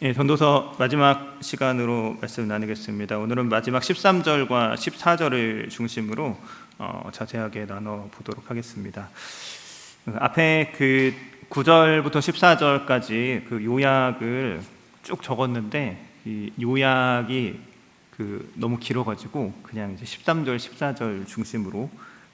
예, 전도서 마지막 시간으로 말씀 나누겠습니다. 오늘은 마지막 13절과 14절을 중심으로 자세하게 나눠보도록 하겠습니다. 앞에 그 9절부터 14절까지 그 요약을 쭉 적었는데 이 요약이 너무 길어가지고 그냥 이제 13절, 14절 중심으로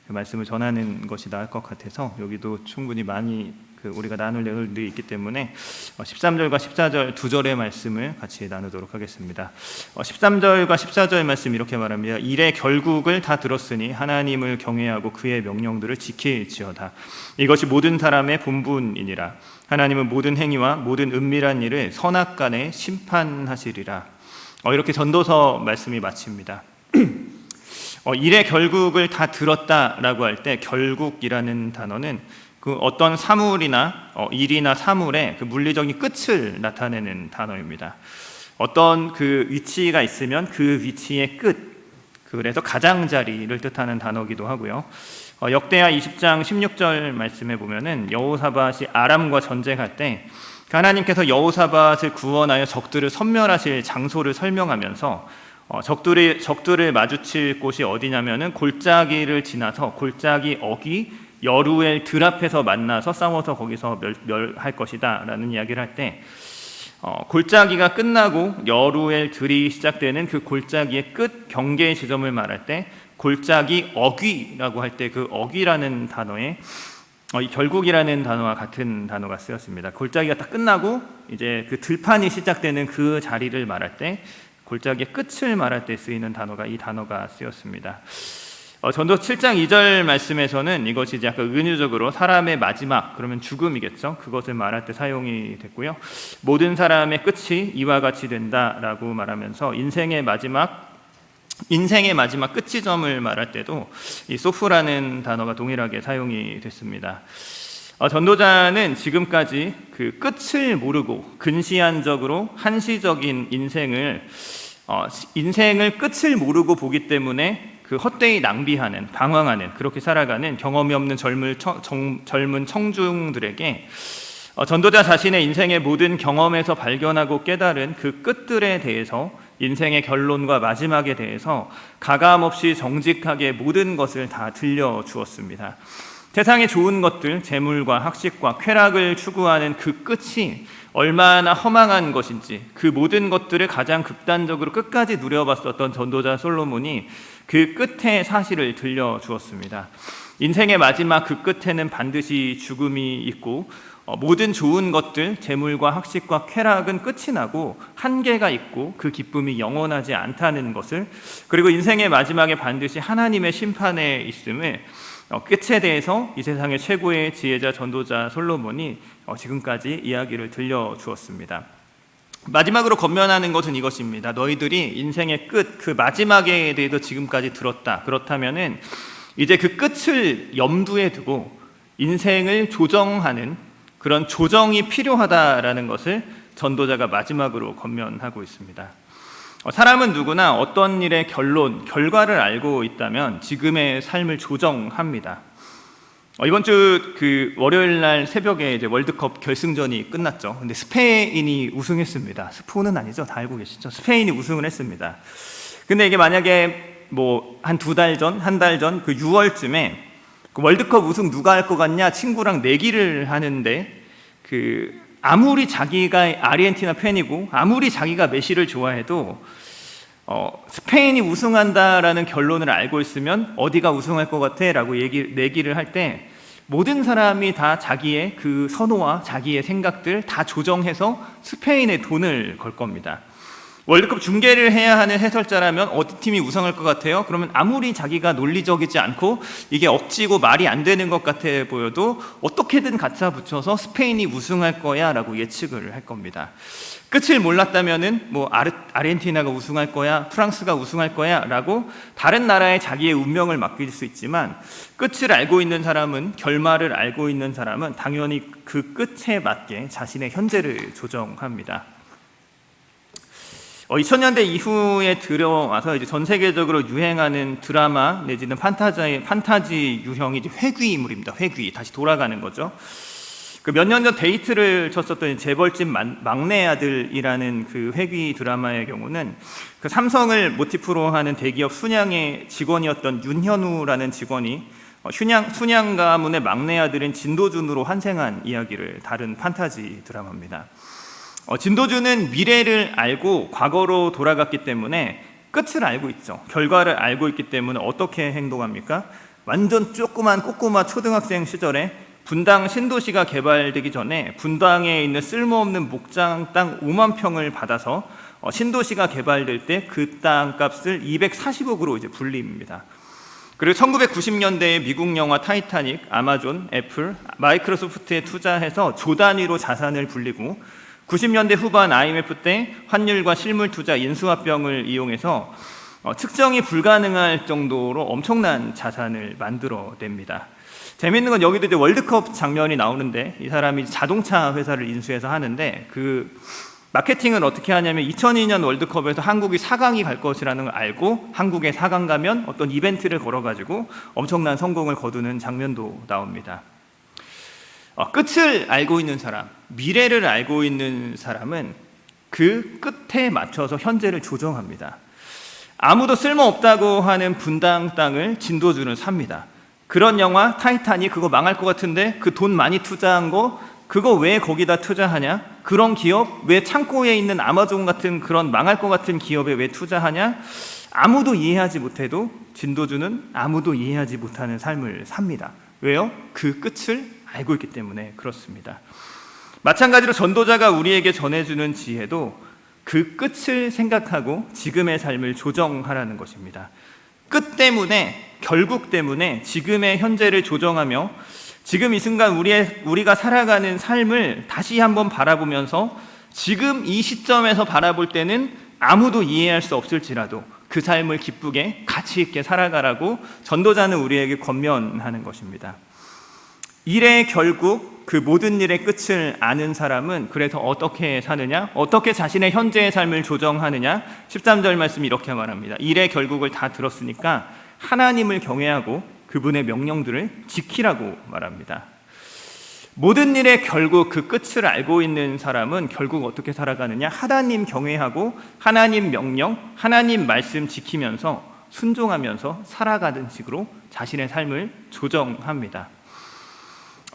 그 말씀을 전하는 것이 나을 것 같아서 여기도 충분히 많이 우리가 나눌 내용들이 있기 때문에 13절과 14절 두 절의 말씀을 같이 나누도록 하겠습니다. 13절과 14절 말씀 이렇게 말합니다. 일의 결국을 다 들었으니 하나님을 경외하고 그의 명령들을 지킬지어다. 이것이 모든 사람의 본분이니라. 하나님은 모든 행위와 모든 은밀한 일을 선악간에 심판하시리라. 이렇게 전도서 말씀이 마칩니다. 일의 결국을 다 들었다라고 할 때 결국이라는 단어는 그 어떤 사물이나 일이나 사물의 그 물리적인 끝을 나타내는 단어입니다. 어떤 그 위치가 있으면 그 위치의 끝, 그래서 가장자리를 뜻하는 단어이기도 하고요. 역대하 20장 16절 말씀에 보면은 여호사밧이 아람과 전쟁할 때 하나님께서 여호사밧을 구원하여 적들을 섬멸하실 장소를 설명하면서 적들을 마주칠 곳이 어디냐면은 골짜기를 지나서 골짜기 어귀 여루엘 들 앞에서 만나서 싸워서 거기서 멸할 것이다 라는 이야기를 할 때 골짜기가 끝나고 여루엘 들이 시작되는 그 골짜기의 끝 경계 지점을 말할 때 골짜기 어귀라고 할 때 그 어귀라는 단어에 이 결국이라는 단어와 같은 단어가 쓰였습니다. 골짜기가 딱 끝나고 이제 그 들판이 시작되는 그 자리를 말할 때 골짜기의 끝을 말할 때 쓰이는 단어가 이 단어가 쓰였습니다. 전도 7장 2절 말씀에서는 이것이 이제 약간 은유적으로 사람의 마지막, 그러면 죽음이겠죠. 그것을 말할 때 사용이 됐고요. 모든 사람의 끝이 이와 같이 된다라고 말하면서 인생의 마지막 끝지점을 말할 때도 이 소프라는 단어가 동일하게 사용이 됐습니다. 전도자는 지금까지 그 끝을 모르고 근시안적으로 한시적인 인생을 끝을 모르고 보기 때문에 그 헛되이 낭비하는, 방황하는, 그렇게 살아가는 경험이 없는 젊은 청중들에게 전도자 자신의 인생의 모든 경험에서 발견하고 깨달은 그 끝들에 대해서 인생의 결론과 마지막에 대해서 가감없이 정직하게 모든 것을 다 들려주었습니다. 세상의 좋은 것들, 재물과 학식과 쾌락을 추구하는 그 끝이 얼마나 허망한 것인지 그 모든 것들을 가장 극단적으로 끝까지 누려봤었던 전도자 솔로몬이 그 끝의 사실을 들려주었습니다. 인생의 마지막 그 끝에는 반드시 죽음이 있고 모든 좋은 것들, 재물과 학식과 쾌락은 끝이 나고 한계가 있고 그 기쁨이 영원하지 않다는 것을, 그리고 인생의 마지막에 반드시 하나님의 심판에 있음을 끝에 대해서 이 세상의 최고의 지혜자 전도자 솔로몬이 지금까지 이야기를 들려주었습니다. 마지막으로 권면하는 것은 이것입니다. 너희들이 인생의 끝, 그 마지막에 대해서 지금까지 들었다. 그렇다면은 이제 그 끝을 염두에 두고 인생을 조정하는 그런 조정이 필요하다라는 것을 전도자가 마지막으로 권면하고 있습니다. 사람은 누구나 어떤 일의 결과를 알고 있다면 지금의 삶을 조정합니다. 이번 주 그 월요일 날 새벽에 이제 월드컵 결승전이 끝났죠. 근데 스페인이 우승했습니다. 스포는 아니죠. 다 알고 계시죠. 스페인이 우승을 했습니다. 근데 이게 만약에 뭐 한 한 달 전 그 6월쯤에 그 월드컵 우승 누가 할 것 같냐 친구랑 내기를 하는데 아무리 자기가 아르헨티나 팬이고 아무리 자기가 메시를 좋아해도 스페인이 우승한다라는 결론을 알고 있으면 어디가 우승할 것 같아? 라고 내기를 할 때 모든 사람이 다 자기의 그 선호와 자기의 생각들 다 조정해서 스페인에 돈을 걸 겁니다. 월드컵 중계를 해야 하는 해설자라면 어디 팀이 우승할 것 같아요? 그러면 아무리 자기가 논리적이지 않고 이게 억지고 말이 안 되는 것 같아 보여도 어떻게든 갖다 붙여서 스페인이 우승할 거야 라고 예측을 할 겁니다. 끝을 몰랐다면은 뭐 아르헨티나가 우승할 거야, 프랑스가 우승할 거야 라고 다른 나라에 자기의 운명을 맡길 수 있지만 끝을 알고 있는 사람은, 결말을 알고 있는 사람은 당연히 그 끝에 맞게 자신의 현재를 조정합니다. 2000년대 이후에 들어와서 이제 전 세계적으로 유행하는 드라마 내지는 판타지 유형이 이제 회귀물입니다. 회귀, 다시 돌아가는 거죠. 그 몇 년 전 데이트를 쳤었던 재벌집 막내 아들이라는 그 회귀 드라마의 경우는 그 삼성을 모티프로 하는 대기업 순양의 직원이었던 윤현우라는 직원이 순양 가문의 막내 아들인 진도준으로 환생한 이야기를 다룬 판타지 드라마입니다. 진도준은 미래를 알고 과거로 돌아갔기 때문에 끝을 알고 있죠. 결과를 알고 있기 때문에 어떻게 행동합니까? 완전 조그만 꼬꼬마 초등학생 시절에 분당 신도시가 개발되기 전에 분당에 있는 쓸모없는 목장 땅 5만 평을 받아서 신도시가 개발될 때 그 땅값을 240억으로 이제 불립니다. 그리고 1990년대에 미국 영화 타이타닉, 아마존, 애플, 마이크로소프트에 투자해서 조 단위로 자산을 불리고 90년대 후반 IMF 때 환율과 실물 투자 인수합병을 이용해서 측정이 불가능할 정도로 엄청난 자산을 만들어냅니다. 재밌는 건 여기도 이제 월드컵 장면이 나오는데 이 사람이 자동차 회사를 인수해서 하는데 그 마케팅을 어떻게 하냐면 2002년 월드컵에서 한국이 4강이 갈 것이라는 걸 알고 한국에 4강 가면 어떤 이벤트를 걸어가지고 엄청난 성공을 거두는 장면도 나옵니다. 끝을 알고 있는 사람, 미래를 알고 있는 사람은 그 끝에 맞춰서 현재를 조정합니다. 아무도 쓸모없다고 하는 분당 땅을 진도준은 삽니다. 그런 영화 타이타닉 그거 망할 것 같은데 그 돈 많이 투자한 거 그거 왜 거기다 투자하냐? 그런 기업 왜 창고에 있는 아마존 같은 그런 망할 것 같은 기업에 왜 투자하냐? 아무도 이해하지 못해도 진도준은 아무도 이해하지 못하는 삶을 삽니다. 왜요? 그 끝을 알고 있기 때문에 그렇습니다. 마찬가지로 전도자가 우리에게 전해주는 지혜도 그 끝을 생각하고 지금의 삶을 조정하라는 것입니다. 끝 때문에, 결국 때문에 지금의 현재를 조정하며 지금 이 순간 우리가 살아가는 삶을 다시 한번 바라보면서 지금 이 시점에서 바라볼 때는 아무도 이해할 수 없을지라도 그 삶을 기쁘게 가치 있게 살아가라고 전도자는 우리에게 권면하는 것입니다. 일의 결국 그 모든 일의 끝을 아는 사람은 그래서 어떻게 사느냐? 어떻게 자신의 현재의 삶을 조정하느냐? 13절 말씀이 이렇게 말합니다. 일의 결국을 다 들었으니까 하나님을 경외하고 그분의 명령들을 지키라고 말합니다. 모든 일의 결국 그 끝을 알고 있는 사람은 결국 어떻게 살아가느냐? 하나님 경외하고 하나님 명령, 하나님 말씀 지키면서 순종하면서 살아가는 식으로 자신의 삶을 조정합니다.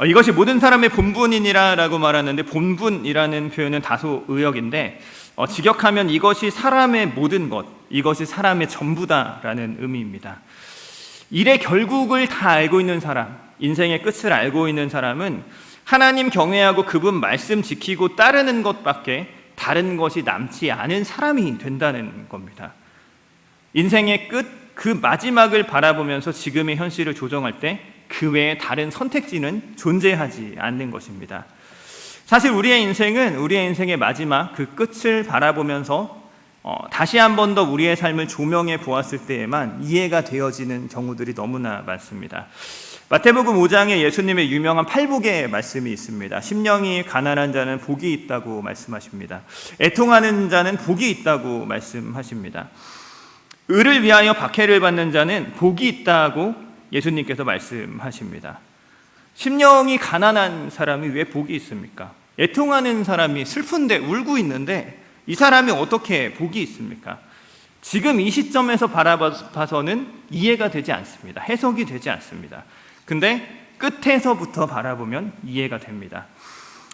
이것이 모든 사람의 본분이니라라고 말하는데 본분이라는 표현은 다소 의역인데 직역하면 이것이 사람의 모든 것, 이것이 사람의 전부다라는 의미입니다. 일의 결국을 다 알고 있는 사람, 인생의 끝을 알고 있는 사람은 하나님 경외하고 그분 말씀 지키고 따르는 것밖에 다른 것이 남지 않은 사람이 된다는 겁니다. 인생의 끝, 그 마지막을 바라보면서 지금의 현실을 조정할 때 그 외에 다른 선택지는 존재하지 않는 것입니다. 사실 우리의 인생의 마지막 그 끝을 바라보면서 다시 한 번 더 우리의 삶을 조명해 보았을 때에만 이해가 되어지는 경우들이 너무나 많습니다. 마태복음 5장에 예수님의 유명한 팔복의 말씀이 있습니다. 심령이 가난한 자는 복이 있다고 말씀하십니다. 애통하는 자는 복이 있다고 말씀하십니다. 의를 위하여 박해를 받는 자는 복이 있다고 예수님께서 말씀하십니다. 심령이 가난한 사람이 왜 복이 있습니까? 애통하는 사람이 슬픈데 울고 있는데 이 사람이 어떻게 복이 있습니까? 지금 이 시점에서 바라봐서는 이해가 되지 않습니다. 해석이 되지 않습니다. 근데 끝에서부터 바라보면 이해가 됩니다.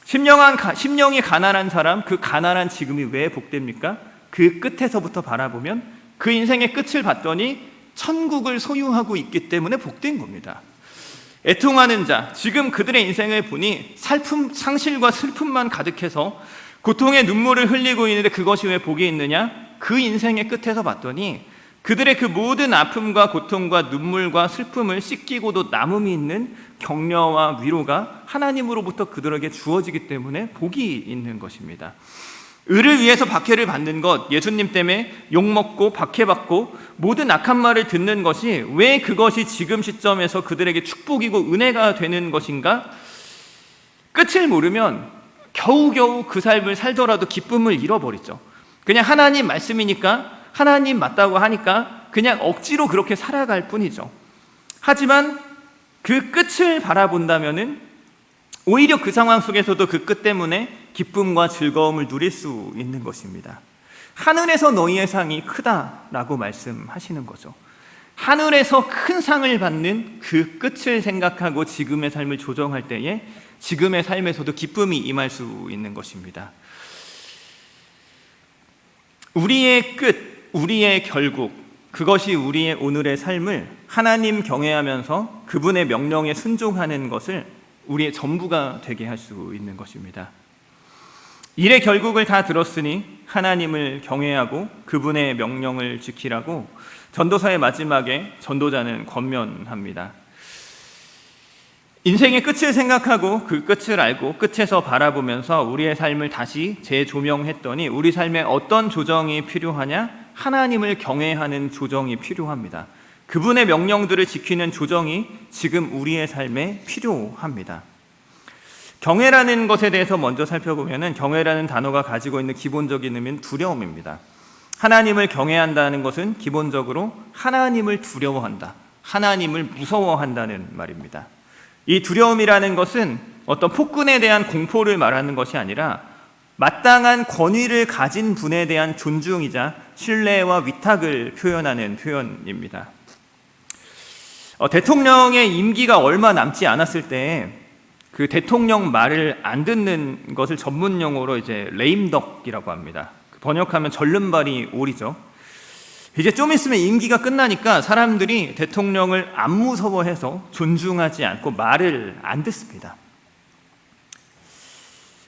심령이 가난한 사람, 그 가난한 지금이 왜 복됩니까? 그 끝에서부터 바라보면 그 인생의 끝을 봤더니 천국을 소유하고 있기 때문에 복된 겁니다. 애통하는 자, 지금 그들의 인생을 보니 상실과 슬픔만 가득해서 고통의 눈물을 흘리고 있는데 그것이 왜 복이 있느냐? 그 인생의 끝에서 봤더니 그들의 그 모든 아픔과 고통과 눈물과 슬픔을 씻기고도 남음이 있는 격려와 위로가 하나님으로부터 그들에게 주어지기 때문에 복이 있는 것입니다. 의를 위해서 박해를 받는 것, 예수님 때문에 욕먹고 박해받고 모든 악한 말을 듣는 것이 왜 그것이 지금 시점에서 그들에게 축복이고 은혜가 되는 것인가? 끝을 모르면 겨우겨우 그 삶을 살더라도 기쁨을 잃어버리죠. 그냥 하나님 말씀이니까 하나님 맞다고 하니까 그냥 억지로 그렇게 살아갈 뿐이죠. 하지만 그 끝을 바라본다면은 오히려 그 상황 속에서도 그 끝 때문에 기쁨과 즐거움을 누릴 수 있는 것입니다. 하늘에서 너희의 상이 크다라고 말씀하시는 거죠. 하늘에서 큰 상을 받는 그 끝을 생각하고 지금의 삶을 조정할 때에 지금의 삶에서도 기쁨이 임할 수 있는 것입니다. 우리의 끝, 우리의 결국, 그것이 우리의 오늘의 삶을 하나님 경외하면서 그분의 명령에 순종하는 것을 우리의 전부가 되게 할 수 있는 것입니다. 일의 결국을 다 들었으니 하나님을 경외하고 그분의 명령을 지키라고 전도서의 마지막에 전도자는 권면합니다. 인생의 끝을 생각하고 그 끝을 알고 끝에서 바라보면서 우리의 삶을 다시 재조명했더니 우리 삶에 어떤 조정이 필요하냐? 하나님을 경외하는 조정이 필요합니다. 그분의 명령들을 지키는 조정이 지금 우리의 삶에 필요합니다. 경외라는 것에 대해서 먼저 살펴보면 경외라는 단어가 가지고 있는 기본적인 의미는 두려움입니다. 하나님을 경외한다는 것은 기본적으로 하나님을 두려워한다, 하나님을 무서워한다는 말입니다. 이 두려움이라는 것은 어떤 폭군에 대한 공포를 말하는 것이 아니라 마땅한 권위를 가진 분에 대한 존중이자 신뢰와 위탁을 표현하는 표현입니다. 대통령의 임기가 얼마 남지 않았을 때 그 대통령 말을 안 듣는 것을 전문 용어로 이제 레임덕이라고 합니다. 번역하면 절름발이 오리죠. 이제 좀 있으면 임기가 끝나니까 사람들이 대통령을 안 무서워해서 존중하지 않고 말을 안 듣습니다.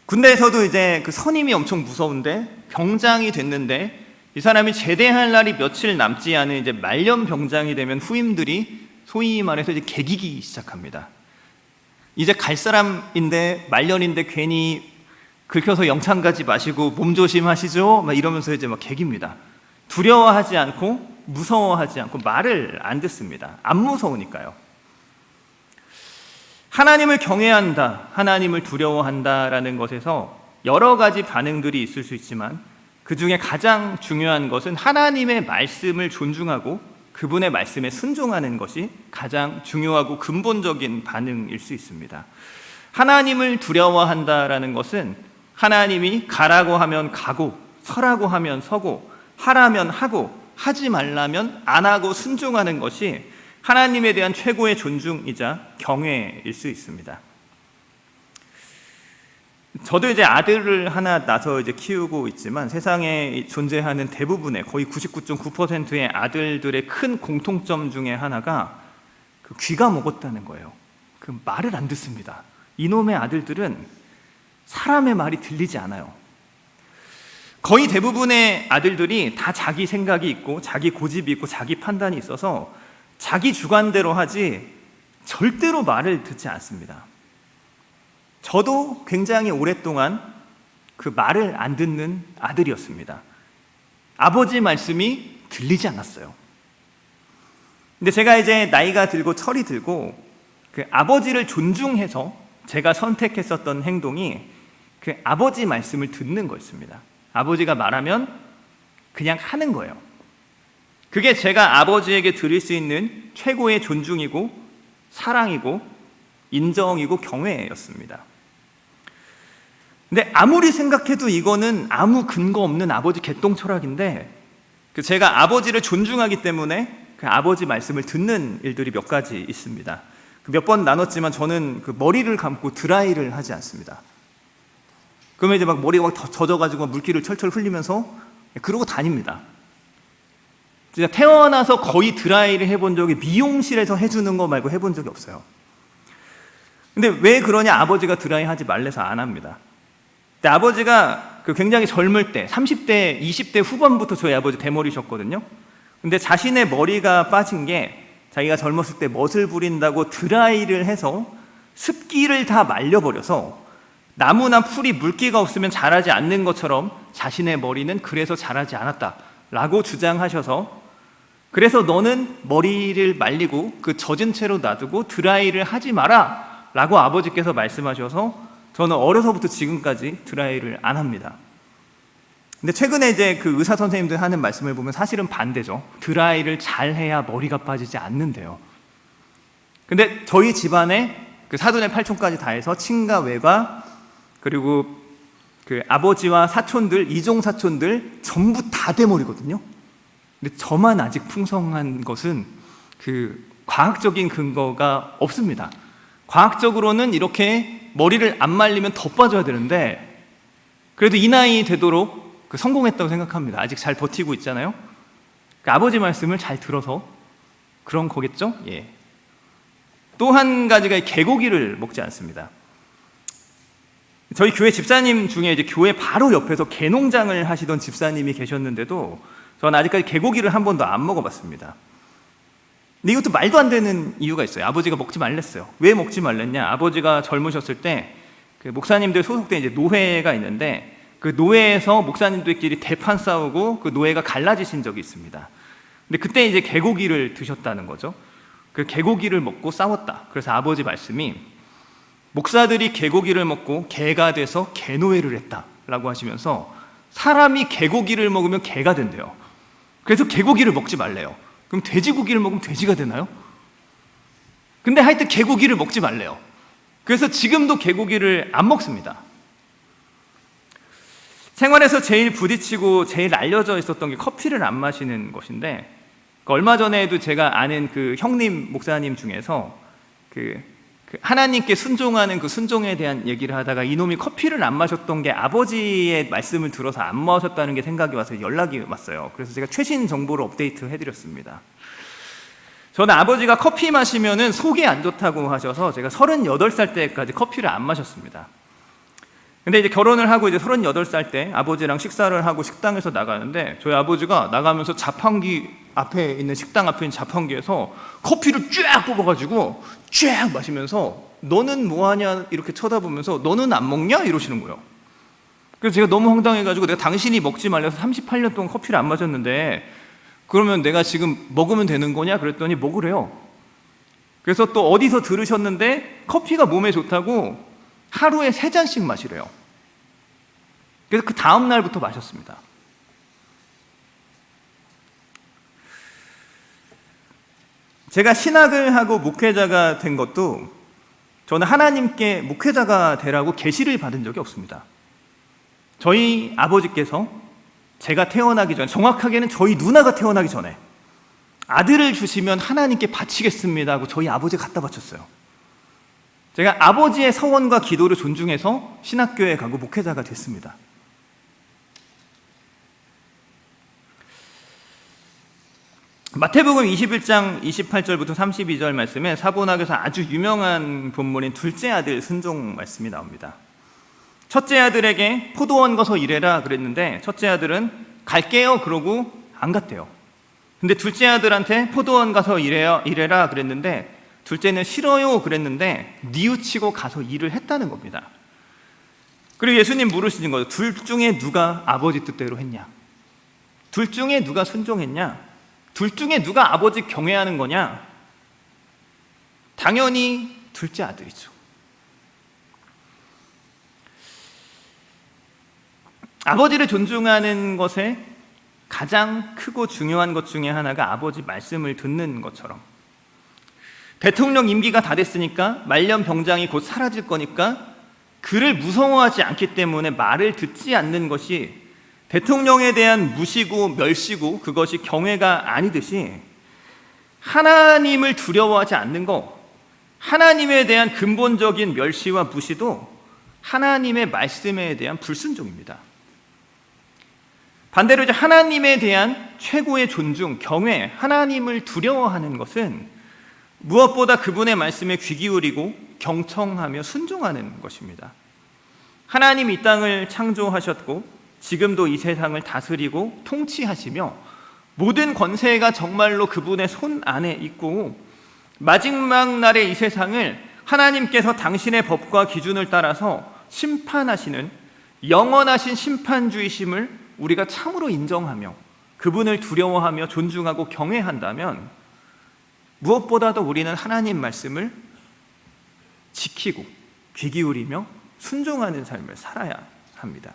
군대에서도 이제 그 선임이 엄청 무서운데 병장이 됐는데 이 사람이 제대할 날이 며칠 남지 않은 이제 말년 병장이 되면 후임들이 소위 말해서 이제 개기기 시작합니다. 이제 갈 사람인데 말년인데 괜히 긁혀서 영창 가지 마시고 몸 조심하시죠? 막 이러면서 이제 막 개깁니다. 두려워하지 않고 무서워하지 않고 말을 안 듣습니다. 안 무서우니까요. 하나님을 경외한다, 하나님을 두려워한다라는 것에서 여러 가지 반응들이 있을 수 있지만 그 중에 가장 중요한 것은 하나님의 말씀을 존중하고 그분의 말씀에 순종하는 것이 가장 중요하고 근본적인 반응일 수 있습니다. 하나님을 두려워한다라는 것은 하나님이 가라고 하면 가고 서라고 하면 서고 하라면 하고 하지 말라면 안 하고 순종하는 것이 하나님에 대한 최고의 존중이자 경외일 수 있습니다. 저도 이제 아들을 하나 낳아서 이제 키우고 있지만 세상에 존재하는 대부분의 거의 99.9%의 아들들의 큰 공통점 중에 하나가 그 귀가 먹었다는 거예요. 그 말을 안 듣습니다. 이놈의 아들들은 사람의 말이 들리지 않아요. 거의 대부분의 아들들이 다 자기 생각이 있고 자기 고집이 있고 자기 판단이 있어서 자기 주관대로 하지 절대로 말을 듣지 않습니다. 저도 굉장히 오랫동안 그 말을 안 듣는 아들이었습니다. 아버지 말씀이 들리지 않았어요. 근데 제가 이제 나이가 들고 철이 들고 그 아버지를 존중해서 제가 선택했었던 행동이 그 아버지 말씀을 듣는 거였습니다. 아버지가 말하면 그냥 하는 거예요. 그게 제가 아버지에게 드릴 수 있는 최고의 존중이고 사랑이고 인정이고 경외였습니다. 근데 아무리 생각해도 이거는 아무 근거 없는 아버지 개똥 철학인데 제가 아버지를 존중하기 때문에 그 아버지 말씀을 듣는 일들이 몇 가지 있습니다. 몇 번 나눴지만 저는 그 머리를 감고 드라이를 하지 않습니다. 그러면 이제 막 머리가 막 젖어가지고 물기를 철철 흘리면서 그러고 다닙니다. 진짜 태어나서 거의 드라이를 해본 적이 미용실에서 해주는 거 말고 해본 적이 없어요. 근데 왜 그러냐? 아버지가 드라이 하지 말래서 안 합니다. 근데 아버지가 그 굉장히 젊을 때 30대, 20대 후반부터 저희 아버지 대머리셨거든요. 근데 자신의 머리가 빠진 게 자기가 젊었을 때 멋을 부린다고 드라이를 해서 습기를 다 말려버려서 나무나 풀이 물기가 없으면 자라지 않는 것처럼 자신의 머리는 그래서 자라지 않았다라고 주장하셔서 그래서 너는 머리를 말리고 그 젖은 채로 놔두고 드라이를 하지 마라 라고 아버지께서 말씀하셔서 저는 어려서부터 지금까지 드라이를 안 합니다. 근데 최근에 이제 그 의사 선생님들 하는 말씀을 보면 사실은 반대죠. 드라이를 잘 해야 머리가 빠지지 않는데요. 근데 저희 집안에 그 사돈의 팔촌까지 다 해서 친가 외가 그리고 그 아버지와 사촌들, 이종 사촌들 전부 다 대머리거든요. 근데 저만 아직 풍성한 것은 그 과학적인 근거가 없습니다. 과학적으로는 이렇게 머리를 안 말리면 더 빠져야 되는데 그래도 이 나이 되도록 성공했다고 생각합니다. 아직 잘 버티고 있잖아요. 그 아버지 말씀을 잘 들어서 그런 거겠죠? 예. 또 한 가지가 개고기를 먹지 않습니다. 저희 교회 집사님 중에 이제 교회 바로 옆에서 개농장을 하시던 집사님이 계셨는데도 저는 아직까지 개고기를 한 번도 안 먹어봤습니다. 근데 이것도 말도 안 되는 이유가 있어요. 아버지가 먹지 말랬어요. 왜 먹지 말랬냐? 아버지가 젊으셨을 때 그 목사님들 소속된 이제 노회가 있는데 그 노회에서 목사님들끼리 대판 싸우고 그 노회가 갈라지신 적이 있습니다. 근데 그때 이제 개고기를 드셨다는 거죠. 그 개고기를 먹고 싸웠다. 그래서 아버지 말씀이 목사들이 개고기를 먹고 개가 돼서 개노예를 했다라고 하시면서 사람이 개고기를 먹으면 개가 된대요. 그래서 개고기를 먹지 말래요. 그럼 돼지고기를 먹으면 돼지가 되나요? 근데 하여튼 개고기를 먹지 말래요. 그래서 지금도 개고기를 안 먹습니다. 생활에서 제일 부딪히고 제일 알려져 있었던 게 커피를 안 마시는 것인데 얼마 전에도 제가 아는 그 형님 목사님 중에서 그 하나님께 순종하는 그 순종에 대한 얘기를 하다가 이놈이 커피를 안 마셨던 게 아버지의 말씀을 들어서 안 마셨다는 게 생각이 와서 연락이 왔어요. 그래서 제가 최신 정보를 업데이트 해드렸습니다. 저는 아버지가 커피 마시면은 속이 안 좋다고 하셔서 제가 38살 때까지 커피를 안 마셨습니다. 근데 이제 결혼을 하고 이제 38살 때 아버지랑 식사를 하고 식당에서 나가는데 저희 아버지가 나가면서 자판기 앞에 있는 식당 앞에 있는 자판기에서 커피를 쫙 뽑아가지고 쫙 마시면서 너는 뭐하냐 이렇게 쳐다보면서 너는 안 먹냐 이러시는 거예요. 그래서 제가 너무 황당해가지고 내가 당신이 먹지 말래서 38년 동안 커피를 안 마셨는데 그러면 내가 지금 먹으면 되는 거냐 그랬더니 먹으래요. 그래서 또 어디서 들으셨는데 커피가 몸에 좋다고 하루에 3잔씩 마시래요. 그래서 그 다음 날부터 마셨습니다. 제가 신학을 하고 목회자가 된 것도 저는 하나님께 목회자가 되라고 계시를 받은 적이 없습니다. 저희 아버지께서 제가 태어나기 전, 정확하게는 저희 누나가 태어나기 전에 아들을 주시면 하나님께 바치겠습니다 하고 저희 아버지가 갖다 바쳤어요. 제가 아버지의 서원과 기도를 존중해서 신학교에 가고 목회자가 됐습니다. 마태복음 21장 28절부터 32절 말씀에 사본학에서 아주 유명한 본문인 둘째 아들 순종 말씀이 나옵니다. 첫째 아들에게 포도원 가서 일해라 그랬는데 첫째 아들은 갈게요 그러고 안 갔대요. 근데 둘째 아들한테 포도원 가서 일해라 그랬는데 둘째는 싫어요 그랬는데 뉘우치고 가서 일을 했다는 겁니다. 그리고 예수님 물으시는 거죠. 둘 중에 누가 아버지 뜻대로 했냐? 둘 중에 누가 순종했냐? 둘 중에 누가 아버지 경외하는 거냐? 당연히 둘째 아들이죠. 아버지를 존중하는 것에 가장 크고 중요한 것 중에 하나가 아버지 말씀을 듣는 것처럼 대통령 임기가 다 됐으니까 말년병장이 곧 사라질 거니까 그를 무서워하지 않기 때문에 말을 듣지 않는 것이 대통령에 대한 무시고 멸시고 그것이 경외가 아니듯이 하나님을 두려워하지 않는 것, 하나님에 대한 근본적인 멸시와 무시도 하나님의 말씀에 대한 불순종입니다. 반대로 이제 하나님에 대한 최고의 존중, 경외, 하나님을 두려워하는 것은 무엇보다 그분의 말씀에 귀 기울이고 경청하며 순종하는 것입니다. 하나님 이 땅을 창조하셨고 지금도 이 세상을 다스리고 통치하시며 모든 권세가 정말로 그분의 손 안에 있고 마지막 날의 이 세상을 하나님께서 당신의 법과 기준을 따라서 심판하시는 영원하신 심판주이심을 우리가 참으로 인정하며 그분을 두려워하며 존중하고 경외한다면 무엇보다도 우리는 하나님 말씀을 지키고 귀 기울이며 순종하는 삶을 살아야 합니다.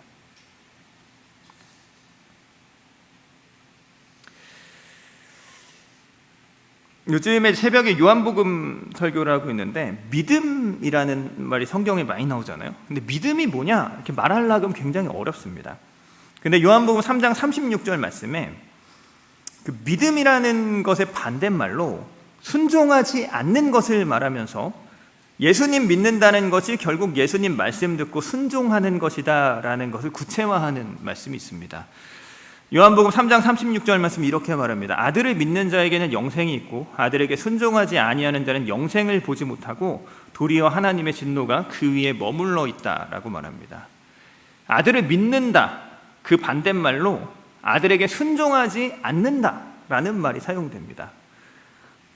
요즘에 새벽에 요한복음 설교를 하고 있는데 믿음이라는 말이 성경에 많이 나오잖아요. 근데 믿음이 뭐냐 이렇게 말하려고 하면 굉장히 어렵습니다. 근데 요한복음 3장 36절 말씀에 그 믿음이라는 것의 반대말로 순종하지 않는 것을 말하면서 예수님 믿는다는 것이 결국 예수님 말씀 듣고 순종하는 것이다라는 것을 구체화하는 말씀이 있습니다. 요한복음 3장 36절 말씀 이렇게 말합니다. 아들을 믿는 자에게는 영생이 있고 아들에게 순종하지 아니하는 자는 영생을 보지 못하고 도리어 하나님의 진노가 그 위에 머물러 있다라고 말합니다. 아들을 믿는다, 그 반대말로 아들에게 순종하지 않는다라는 말이 사용됩니다.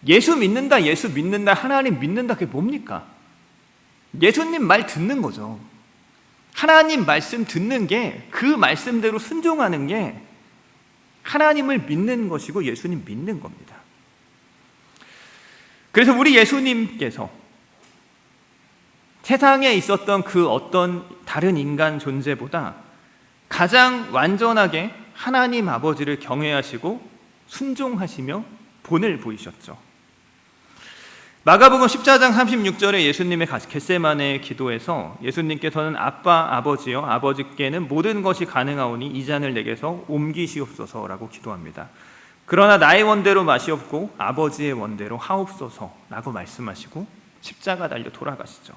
예수 믿는다, 하나님 믿는다, 그게 뭡니까? 예수님 말 듣는 거죠. 하나님 말씀 듣는 게, 그 말씀대로 순종하는 게 하나님을 믿는 것이고 예수님 믿는 겁니다. 그래서 우리 예수님께서 세상에 있었던 그 어떤 다른 인간 존재보다 가장 완전하게 하나님 아버지를 경외하시고 순종하시며 본을 보이셨죠. 마가복음 14장 36절에 예수님의 겟세마네 기도에서 예수님께서는 아빠 아버지여 아버지께는 모든 것이 가능하오니 이 잔을 내게서 옮기시옵소서라고 기도합니다. 그러나 나의 원대로 마시옵고 아버지의 원대로 하옵소서라고 말씀하시고 십자가 달려 돌아가시죠.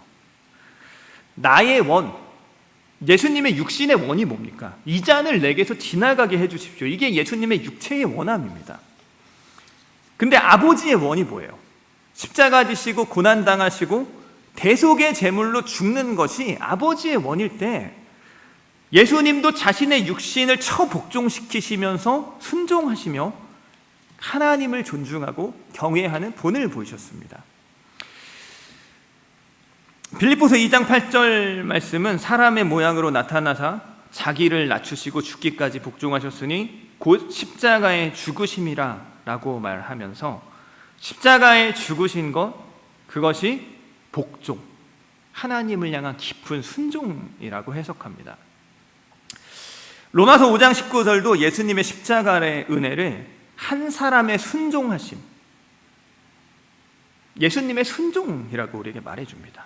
나의 원, 예수님의 육신의 원이 뭡니까? 이 잔을 내게서 지나가게 해주십시오. 이게 예수님의 육체의 원함입니다. 근데 아버지의 원이 뭐예요? 십자가 지시고 고난당하시고 대속의 제물로 죽는 것이 아버지의 원일 때 예수님도 자신의 육신을 처복종시키시면서 순종하시며 하나님을 존중하고 경외하는 본을 보이셨습니다. 빌립보서 2장 8절 말씀은 사람의 모양으로 나타나사 자기를 낮추시고 죽기까지 복종하셨으니 곧 십자가의 죽으심이라 라고 말하면서 십자가에 죽으신 것, 그것이 복종, 하나님을 향한 깊은 순종이라고 해석합니다. 로마서 5장 19절도 예수님의 십자가의 은혜를 한 사람의 순종하심, 예수님의 순종이라고 우리에게 말해줍니다.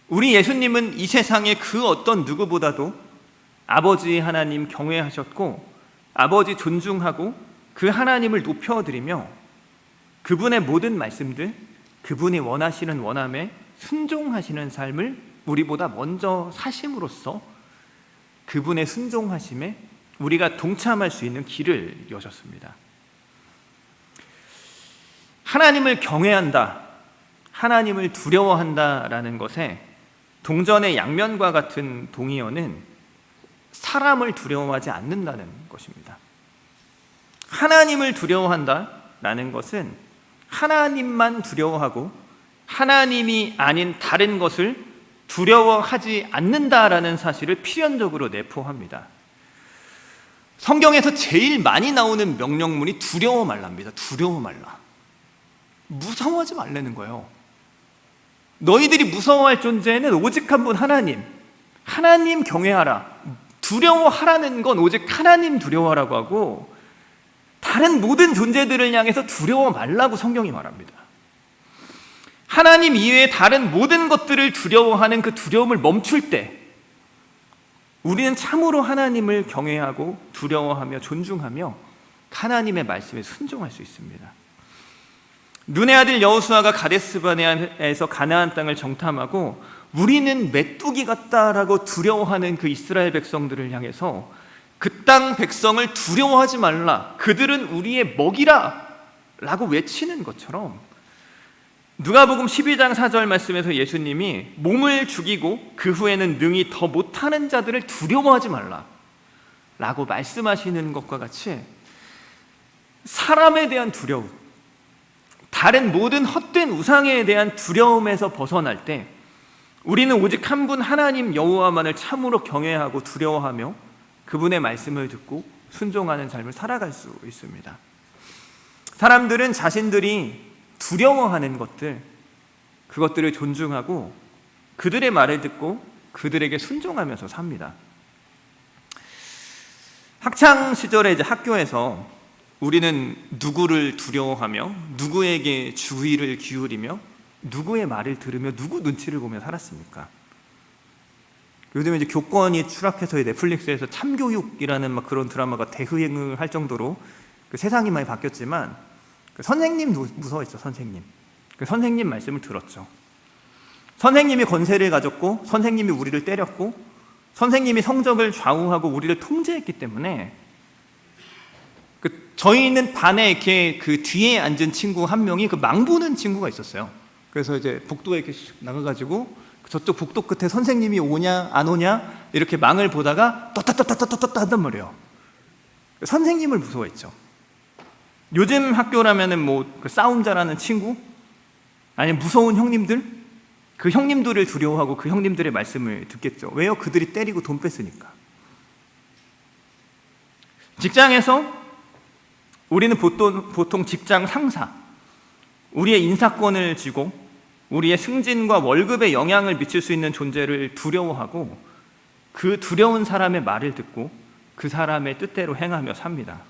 우리 예수님은 이 세상의 그 어떤 누구보다도 아버지 하나님 경외하셨고 아버지 존중하고 그 하나님을 높여드리며 그분의 모든 말씀들, 그분이 원하시는 원함에 순종하시는 삶을 우리보다 먼저 사심으로써 그분의 순종하심에 우리가 동참할 수 있는 길을 여셨습니다. 하나님을 경외한다, 하나님을 두려워한다라는 것에 동전의 양면과 같은 동의어는 사람을 두려워하지 않는다는 것입니다. 하나님을 두려워한다라는 것은 하나님만 두려워하고 하나님이 아닌 다른 것을 두려워하지 않는다라는 사실을 필연적으로 내포합니다. 성경에서 제일 많이 나오는 명령문이 두려워 말라입니다. 두려워 말라. 무서워하지 말라는 거예요. 너희들이 무서워할 존재는 오직 한 분 하나님, 하나님 경외하라. 두려워하라는 건 오직 하나님 두려워하라고 하고 다른 모든 존재들을 향해서 두려워 말라고 성경이 말합니다. 하나님 이외의 다른 모든 것들을 두려워하는 그 두려움을 멈출 때 우리는 참으로 하나님을 경외하고 두려워하며 존중하며 하나님의 말씀에 순종할 수 있습니다. 눈의 아들 여호수아가 가데스바네아에서 가나안 땅을 정탐하고 우리는 메뚜기 같다라고 두려워하는 그 이스라엘 백성들을 향해서 그 땅 백성을 두려워하지 말라, 그들은 우리의 먹이라 라고 외치는 것처럼 누가복음 12장 4절 말씀에서 예수님이 몸을 죽이고 그 후에는 능히 더 못하는 자들을 두려워하지 말라 라고 말씀하시는 것과 같이 사람에 대한 두려움, 다른 모든 헛된 우상에 대한 두려움에서 벗어날 때 우리는 오직 한 분 하나님 여호와만을 참으로 경외하고 두려워하며 그분의 말씀을 듣고 순종하는 삶을 살아갈 수 있습니다. 사람들은 자신들이 두려워하는 것들, 그것들을 존중하고 그들의 말을 듣고 그들에게 순종하면서 삽니다. 학창 시절에 학교에서 우리는 누구를 두려워하며 누구에게 주의를 기울이며 누구의 말을 들으며 누구 눈치를 보며 살았습니까? 요즘에 이제 교권이 추락해서 넷플릭스에서 참교육이라는 막 그런 드라마가 대흥을 할 정도로 그 세상이 많이 바뀌었지만 그 선생님 무서워했죠. 선생님. 그 선생님 말씀을 들었죠. 선생님이 권세를 가졌고 선생님이 우리를 때렸고 선생님이 성적을 좌우하고 우리를 통제했기 때문에 저희는 반에 이렇게 그 뒤에 앉은 친구 한 명이 그 망보는 친구가 있었어요. 그래서 이제 복도에 이렇게 나가가지고 저쪽 복도 끝에 선생님이 오냐 안 오냐 이렇게 망을 보다가 떴다 한단 말이에요. 선생님을 무서워했죠. 요즘 학교라면은 뭐 그 싸움 잘하는 친구, 아니면 무서운 형님들, 그 형님들을 두려워하고 그 형님들의 말씀을 듣겠죠. 왜요? 그들이 때리고 돈 뺐으니까. 직장에서 우리는 보통 직장 상사, 우리의 인사권을 쥐고 우리의 승진과 월급에 영향을 미칠 수 있는 존재를 두려워하고 그 두려운 사람의 말을 듣고 그 사람의 뜻대로 행하며 삽니다.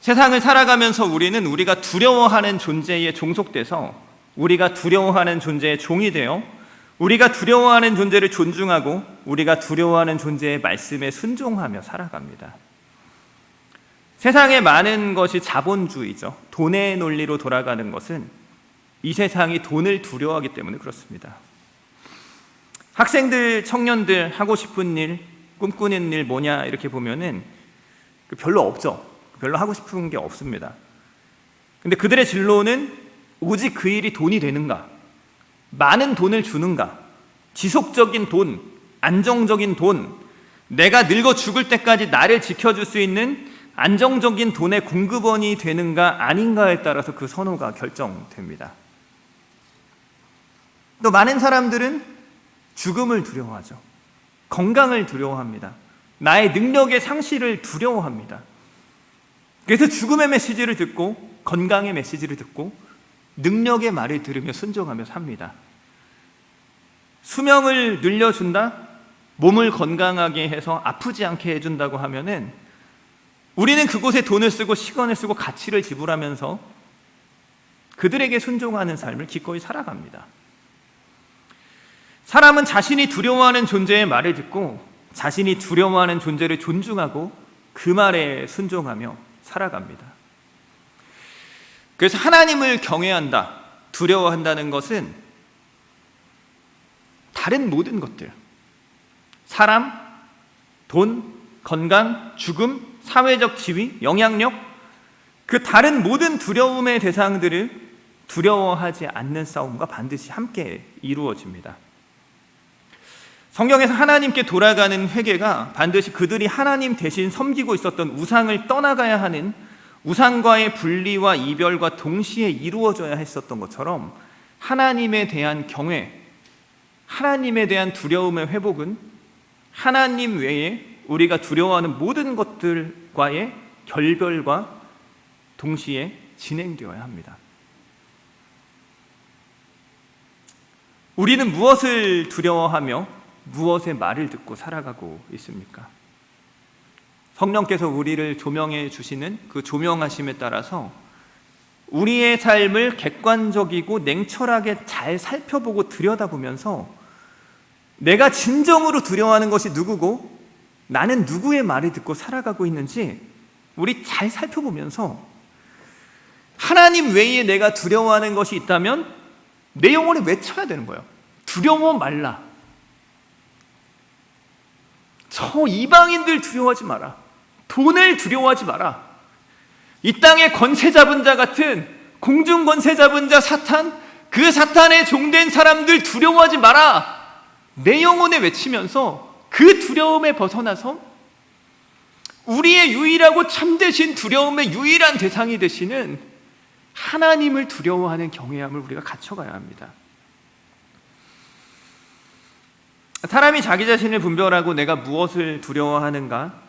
세상을 살아가면서 우리는 우리가 두려워하는 존재에 종속돼서 우리가 두려워하는 존재의 종이 되어 우리가 두려워하는 존재를 존중하고 우리가 두려워하는 존재의 말씀에 순종하며 살아갑니다. 세상에 많은 것이 자본주의죠. 돈의 논리로 돌아가는 것은 이 세상이 돈을 두려워하기 때문에 그렇습니다. 학생들, 청년들 하고 싶은 일, 꿈꾸는 일 뭐냐 이렇게 보면은 별로 없죠. 별로 하고 싶은 게 없습니다. 근데 그들의 진로는 오직 그 일이 돈이 되는가, 많은 돈을 주는가, 지속적인 돈, 안정적인 돈, 내가 늙어 죽을 때까지 나를 지켜줄 수 있는 안정적인 돈의 공급원이 되는가 아닌가에 따라서 그 선호가 결정됩니다. 또 많은 사람들은 죽음을 두려워하죠. 건강을 두려워합니다. 나의 능력의 상실을 두려워합니다. 그래서 죽음의 메시지를 듣고 건강의 메시지를 듣고 능력의 말을 들으며 순종하며 삽니다. 수명을 늘려준다? 몸을 건강하게 해서 아프지 않게 해준다고 하면은 우리는 그곳에 돈을 쓰고 시간을 쓰고 가치를 지불하면서 그들에게 순종하는 삶을 기꺼이 살아갑니다. 사람은 자신이 두려워하는 존재의 말을 듣고 자신이 두려워하는 존재를 존중하고 그 말에 순종하며 살아갑니다. 그래서 하나님을 경외한다, 두려워한다는 것은 다른 모든 것들, 사람, 돈, 건강, 죽음, 사회적 지위, 영향력, 그 다른 모든 두려움의 대상들을 두려워하지 않는 싸움과 반드시 함께 이루어집니다. 성경에서 하나님께 돌아가는 회개가 반드시 그들이 하나님 대신 섬기고 있었던 우상을 떠나가야 하는 우상과의 분리와 이별과 동시에 이루어져야 했었던 것처럼 하나님에 대한 경외, 하나님에 대한 두려움의 회복은 하나님 외에 우리가 두려워하는 모든 것들과의 결별과 동시에 진행되어야 합니다. 우리는 무엇을 두려워하며 무엇의 말을 듣고 살아가고 있습니까? 성령께서 우리를 조명해 주시는 그 조명하심에 따라서 우리의 삶을 객관적이고 냉철하게 잘 살펴보고 들여다보면서 내가 진정으로 두려워하는 것이 누구고 나는 누구의 말을 듣고 살아가고 있는지 우리 잘 살펴보면서 하나님 외에 내가 두려워하는 것이 있다면 내 영혼에 외쳐야 되는 거예요. 두려워 말라. 저 이방인들 두려워하지 마라. 돈을 두려워하지 마라. 이 땅의 권세 잡은 자 같은 공중 권세 잡은 자 사탄, 그 사탄의 종된 사람들 두려워하지 마라. 내 영혼에 외치면서 그 두려움에 벗어나서 우리의 유일하고 참되신 두려움의 유일한 대상이 되시는 하나님을 두려워하는 경외함을 우리가 갖춰가야 합니다. 사람이 자기 자신을 분별하고 내가 무엇을 두려워하는가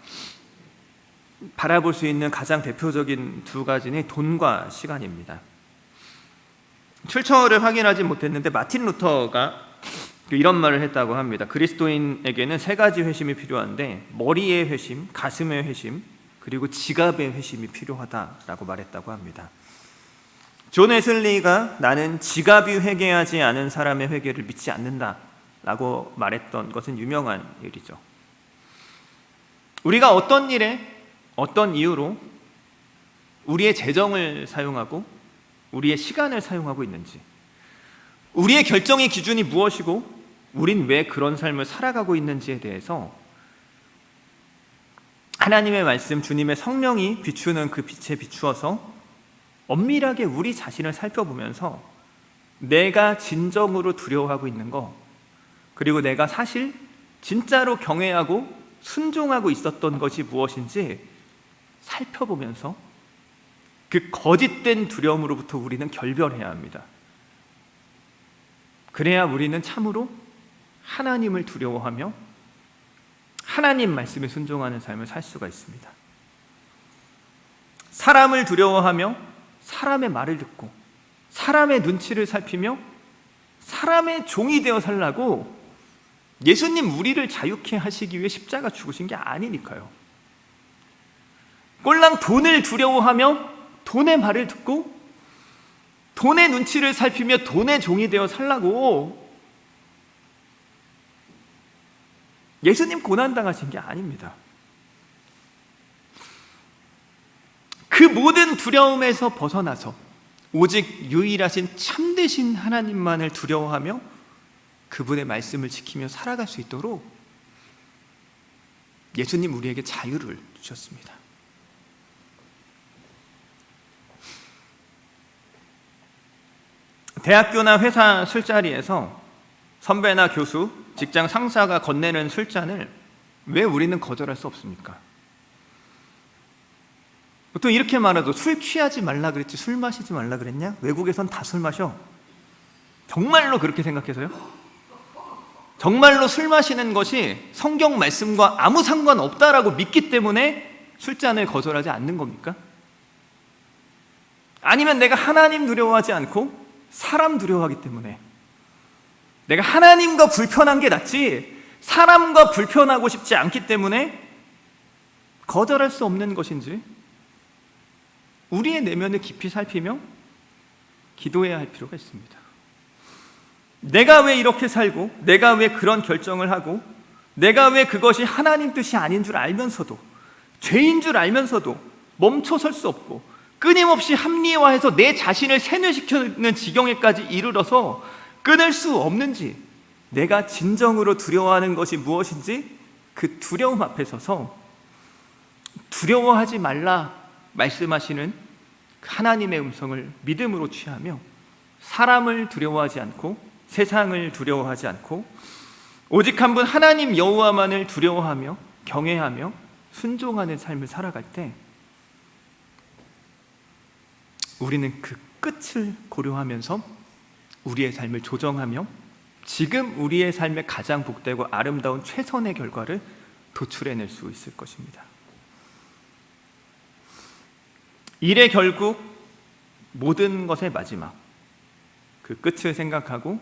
바라볼 수 있는 가장 대표적인 두 가지는 돈과 시간입니다. 출처를 확인하지 못했는데 마틴 루터가 이런 말을 했다고 합니다. 그리스도인에게는 세 가지 회심이 필요한데 머리의 회심, 가슴의 회심, 그리고 지갑의 회심이 필요하다라고 말했다고 합니다. 존 웨슬리가 나는 지갑이 회개하지 않은 사람의 회개를 믿지 않는다라고 말했던 것은 유명한 일이죠. 우리가 어떤 일에 어떤 이유로 우리의 재정을 사용하고 우리의 시간을 사용하고 있는지, 우리의 결정의 기준이 무엇이고 우린 왜 그런 삶을 살아가고 있는지에 대해서 하나님의 말씀, 주님의 성령이 비추는 그 빛에 비추어서 엄밀하게 우리 자신을 살펴보면서 내가 진정으로 두려워하고 있는 거, 그리고 내가 사실 진짜로 경외하고 순종하고 있었던 것이 무엇인지 살펴보면서 그 거짓된 두려움으로부터 우리는 결별해야 합니다. 그래야 우리는 참으로 하나님을 두려워하며 하나님 말씀에 순종하는 삶을 살 수가 있습니다. 사람을 두려워하며 사람의 말을 듣고 사람의 눈치를 살피며 사람의 종이 되어 살라고 예수님 우리를 자유케 하시기 위해 십자가 죽으신 게 아니니까요. 꼴랑 돈을 두려워하며 돈의 말을 듣고 돈의 눈치를 살피며 돈의 종이 되어 살라고 예수님 고난당하신 게 아닙니다. 그 모든 두려움에서 벗어나서 오직 유일하신 참되신 하나님만을 두려워하며 그분의 말씀을 지키며 살아갈 수 있도록 예수님 우리에게 자유를 주셨습니다. 대학교나 회사 술자리에서 선배나 교수, 직장 상사가 건네는 술잔을 왜 우리는 거절할 수 없습니까? 보통 이렇게 말하죠. 술 취하지 말라 그랬지 술 마시지 말라 그랬냐? 외국에선 다 술 마셔. 정말로 그렇게 생각해서요? 정말로 술 마시는 것이 성경 말씀과 아무 상관없다라고 믿기 때문에 술잔을 거절하지 않는 겁니까? 아니면 내가 하나님 두려워하지 않고 사람 두려워하기 때문에 내가 하나님과 불편한 게 낫지 사람과 불편하고 싶지 않기 때문에 거절할 수 없는 것인지 우리의 내면을 깊이 살피며 기도해야 할 필요가 있습니다. 내가 왜 이렇게 살고 내가 왜 그런 결정을 하고 내가 왜 그것이 하나님 뜻이 아닌 줄 알면서도 죄인 줄 알면서도 멈춰설 수 없고 끊임없이 합리화해서 내 자신을 세뇌시키는 지경에까지 이르러서 끊을 수 없는지, 내가 진정으로 두려워하는 것이 무엇인지 그 두려움 앞에 서서 두려워하지 말라 말씀하시는 하나님의 음성을 믿음으로 취하며 사람을 두려워하지 않고 세상을 두려워하지 않고 오직 한 분 하나님 여호와만을 두려워하며 경외하며 순종하는 삶을 살아갈 때 우리는 그 끝을 고려하면서 우리의 삶을 조정하며 지금 우리의 삶의 가장 복되고 아름다운 최선의 결과를 도출해낼 수 있을 것입니다. 일의 결국 모든 것의 마지막, 그 끝을 생각하고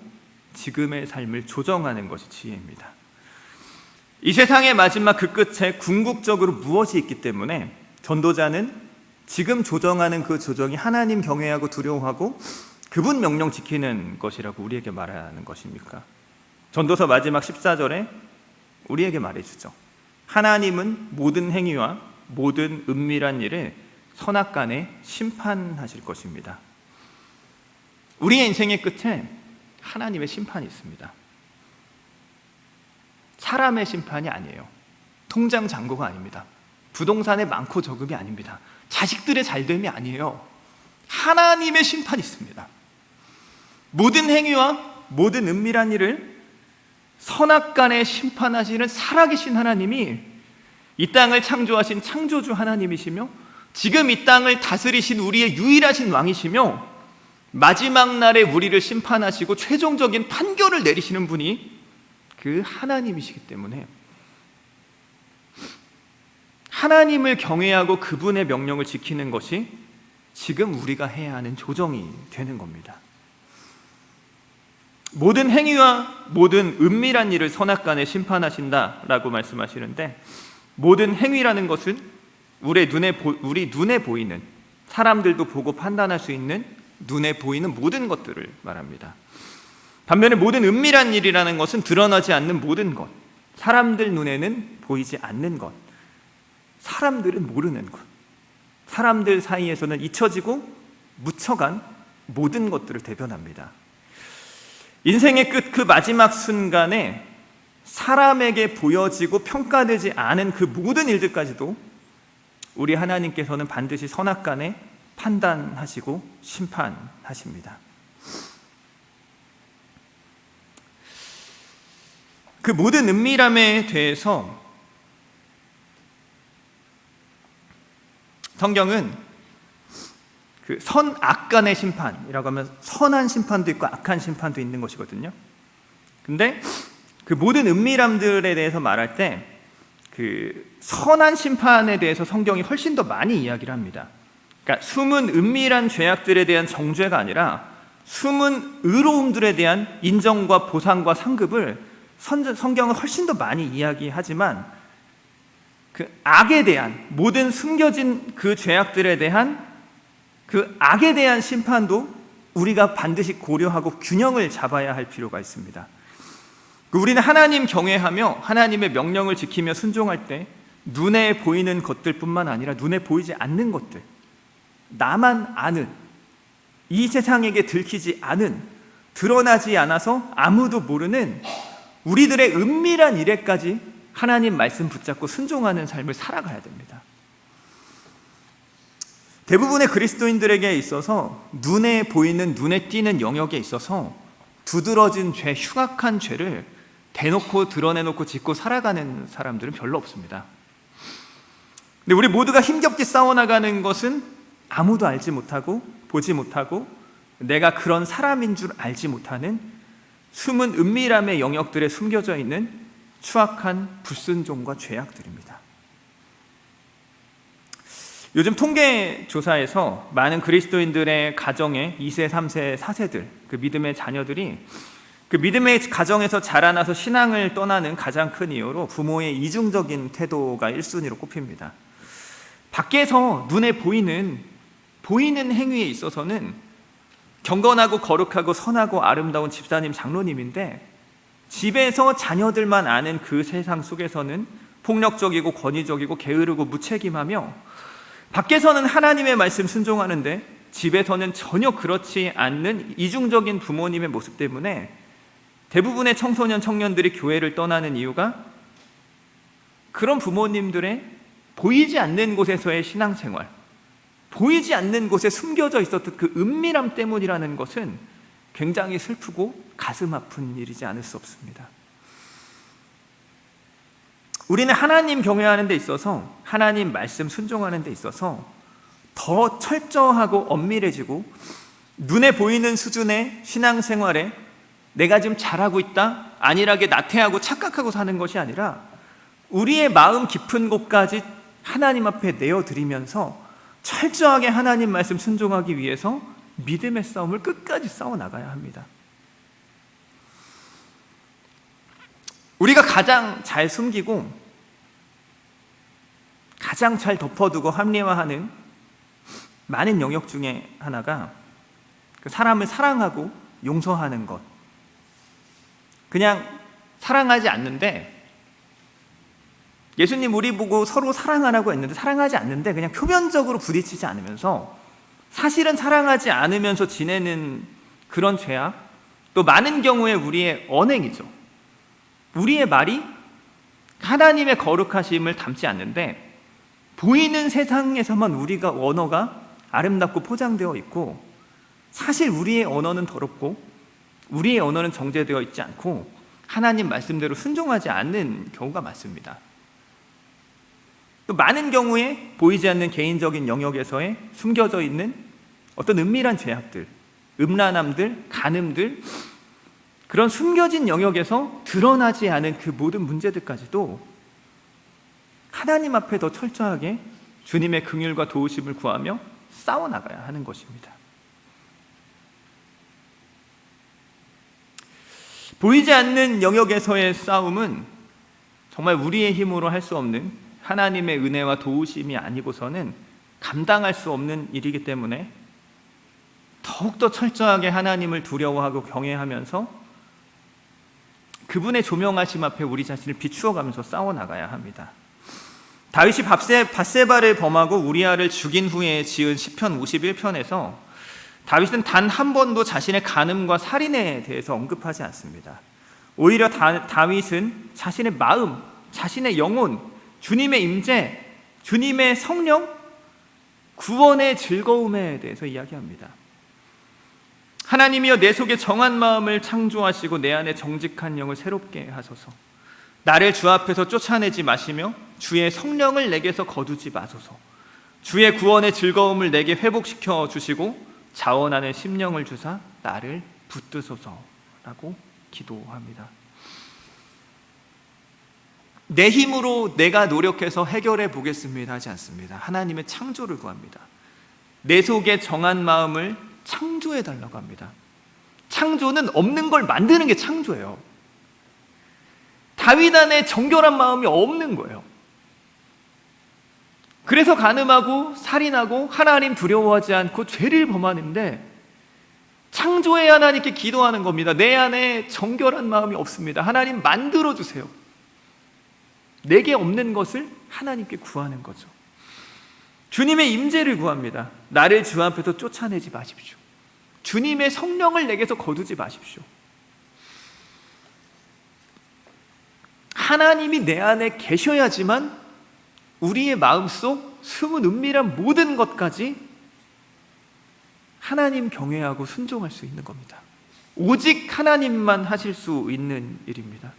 지금의 삶을 조정하는 것이 지혜입니다. 이 세상의 마지막 그 끝에 궁극적으로 무엇이 있기 때문에 전도자는 지금 조정하는 그 조정이 하나님 경외하고 두려워하고 그분 명령 지키는 것이라고 우리에게 말하는 것입니까? 전도서 마지막 14절에 우리에게 말해주죠. 하나님은 모든 행위와 모든 은밀한 일을 선악간에 심판하실 것입니다. 우리의 인생의 끝에 하나님의 심판이 있습니다. 사람의 심판이 아니에요. 통장 잔고가 아닙니다. 부동산의 많고 적음이 아닙니다. 자식들의 잘됨이 아니에요. 하나님의 심판이 있습니다. 모든 행위와 모든 은밀한 일을 선악간에 심판하시는 살아계신 하나님이 이 땅을 창조하신 창조주 하나님이시며 지금 이 땅을 다스리신 우리의 유일하신 왕이시며 마지막 날에 우리를 심판하시고 최종적인 판결을 내리시는 분이 그 하나님이시기 때문에 하나님을 경외하고 그분의 명령을 지키는 것이 지금 우리가 해야 하는 조정이 되는 겁니다. 모든 행위와 모든 은밀한 일을 선악간에 심판하신다라고 말씀하시는데 모든 행위라는 것은 우리 눈에 보이는, 사람들도 보고 판단할 수 있는 눈에 보이는 모든 것들을 말합니다. 반면에 모든 은밀한 일이라는 것은 드러나지 않는 모든 것, 사람들 눈에는 보이지 않는 것, 사람들은 모르는 것, 사람들 사이에서는 잊혀지고 묻혀간 모든 것들을 대변합니다. 인생의 끝, 그 마지막 순간에 사람에게 보여지고 평가되지 않은 그 모든 일들까지도 우리 하나님께서는 반드시 선악간에 판단하시고 심판하십니다. 그 모든 은밀함에 대해서 성경은 그 선악 간의 심판이라고 하면 선한 심판도 있고 악한 심판도 있는 것이거든요. 근데 그 모든 은밀함들에 대해서 말할 때 그 선한 심판에 대해서 성경이 훨씬 더 많이 이야기를 합니다. 그러니까 숨은 은밀한 죄악들에 대한 정죄가 아니라 숨은 의로움들에 대한 인정과 보상과 상급을 성경은 훨씬 더 많이 이야기하지만 그 악에 대한, 모든 숨겨진 그 죄악들에 대한 그 악에 대한 심판도 우리가 반드시 고려하고 균형을 잡아야 할 필요가 있습니다. 우리는 하나님 경외하며 하나님의 명령을 지키며 순종할 때 눈에 보이는 것들 뿐만 아니라 눈에 보이지 않는 것들, 나만 아는, 이 세상에게 들키지 않은, 드러나지 않아서 아무도 모르는 우리들의 은밀한 일에까지 하나님 말씀 붙잡고 순종하는 삶을 살아가야 됩니다. 대부분의 그리스도인들에게 있어서 눈에 보이는, 눈에 띄는 영역에 있어서 두드러진 죄, 흉악한 죄를 대놓고 드러내놓고 짓고 살아가는 사람들은 별로 없습니다. 근데 우리 모두가 힘겹게 싸워나가는 것은 아무도 알지 못하고 보지 못하고 내가 그런 사람인 줄 알지 못하는 숨은 은밀함의 영역들에 숨겨져 있는 추악한 불순종과 죄악들입니다. 요즘 통계 조사에서 많은 그리스도인들의 가정의 2세, 3세, 4세들, 그 믿음의 자녀들이 그 믿음의 가정에서 자라나서 신앙을 떠나는 가장 큰 이유로 부모의 이중적인 태도가 1순위로 꼽힙니다. 밖에서 눈에 보이는 행위에 있어서는 경건하고 거룩하고 선하고 아름다운 집사님, 장로님인데 집에서 자녀들만 아는 그 세상 속에서는 폭력적이고 권위적이고 게으르고 무책임하며 밖에서는 하나님의 말씀 순종하는데 집에서는 전혀 그렇지 않는 이중적인 부모님의 모습 때문에 대부분의 청소년, 청년들이 교회를 떠나는 이유가 그런 부모님들의 보이지 않는 곳에서의 신앙생활, 보이지 않는 곳에 숨겨져 있었던 그 은밀함 때문이라는 것은 굉장히 슬프고 가슴 아픈 일이지 않을 수 없습니다. 우리는 하나님 경외하는 데 있어서, 하나님 말씀 순종하는 데 있어서 더 철저하고 엄밀해지고 눈에 보이는 수준의 신앙생활에 내가 지금 잘하고 있다, 안일하게 나태하고 착각하고 사는 것이 아니라 우리의 마음 깊은 곳까지 하나님 앞에 내어드리면서 철저하게 하나님 말씀 순종하기 위해서 믿음의 싸움을 끝까지 싸워나가야 합니다. 우리가 가장 잘 숨기고 가장 잘 덮어두고 합리화하는 많은 영역 중에 하나가 그 사람을 사랑하고 용서하는 것. 그냥 사랑하지 않는데, 예수님 우리 보고 서로 사랑하라고 했는데 사랑하지 않는데 그냥 표면적으로 부딪히지 않으면서 사실은 사랑하지 않으면서 지내는 그런 죄악, 또 많은 경우에 우리의 언행이죠. 우리의 말이 하나님의 거룩하심을 담지 않는데 보이는 세상에서만 우리가 언어가 아름답고 포장되어 있고 사실 우리의 언어는 더럽고 우리의 언어는 정제되어 있지 않고 하나님 말씀대로 순종하지 않는 경우가 많습니다. 또 많은 경우에 보이지 않는 개인적인 영역에서의 숨겨져 있는 어떤 은밀한 죄악들, 음란함들, 간음들, 그런 숨겨진 영역에서 드러나지 않은 그 모든 문제들까지도 하나님 앞에 더 철저하게 주님의 긍휼과 도우심을 구하며 싸워나가야 하는 것입니다. 보이지 않는 영역에서의 싸움은 정말 우리의 힘으로 할 수 없는 하나님의 은혜와 도우심이 아니고서는 감당할 수 없는 일이기 때문에 더욱더 철저하게 하나님을 두려워하고 경외하면서 그분의 조명하심 앞에 우리 자신을 비추어가면서 싸워나가야 합니다. 다윗이 밧세바를 범하고 우리아를 죽인 후에 지은 시편 51편에서 다윗은 단 한 번도 자신의 간음과 살인에 대해서 언급하지 않습니다. 오히려 다윗은 자신의 마음, 자신의 영혼, 주님의 임재, 주님의 성령, 구원의 즐거움에 대해서 이야기합니다. 하나님이여 내 속에 정한 마음을 창조하시고 내 안에 정직한 영을 새롭게 하소서. 나를 주 앞에서 쫓아내지 마시며 주의 성령을 내게서 거두지 마소서. 주의 구원의 즐거움을 내게 회복시켜 주시고 자원하는 심령을 주사 나를 붙드소서라고 기도합니다. 내 힘으로 내가 노력해서 해결해 보겠습니다 하지 않습니다. 하나님의 창조를 구합니다. 내 속에 정한 마음을 창조해 달라고 합니다. 창조는 없는 걸 만드는 게 창조예요. 다윗 안에 정결한 마음이 없는 거예요. 그래서 간음하고 살인하고 하나님 두려워하지 않고 죄를 범하는데 창조의 하나님께 기도하는 겁니다. 내 안에 정결한 마음이 없습니다. 하나님 만들어 주세요. 내게 없는 것을 하나님께 구하는 거죠. 주님의 임재를 구합니다. 나를 주 앞에서 쫓아내지 마십시오. 주님의 성령을 내게서 거두지 마십시오. 하나님이 내 안에 계셔야지만 우리의 마음속 숨은 은밀한 모든 것까지 하나님 경외하고 순종할 수 있는 겁니다. 오직 하나님만 하실 수 있는 일입니다.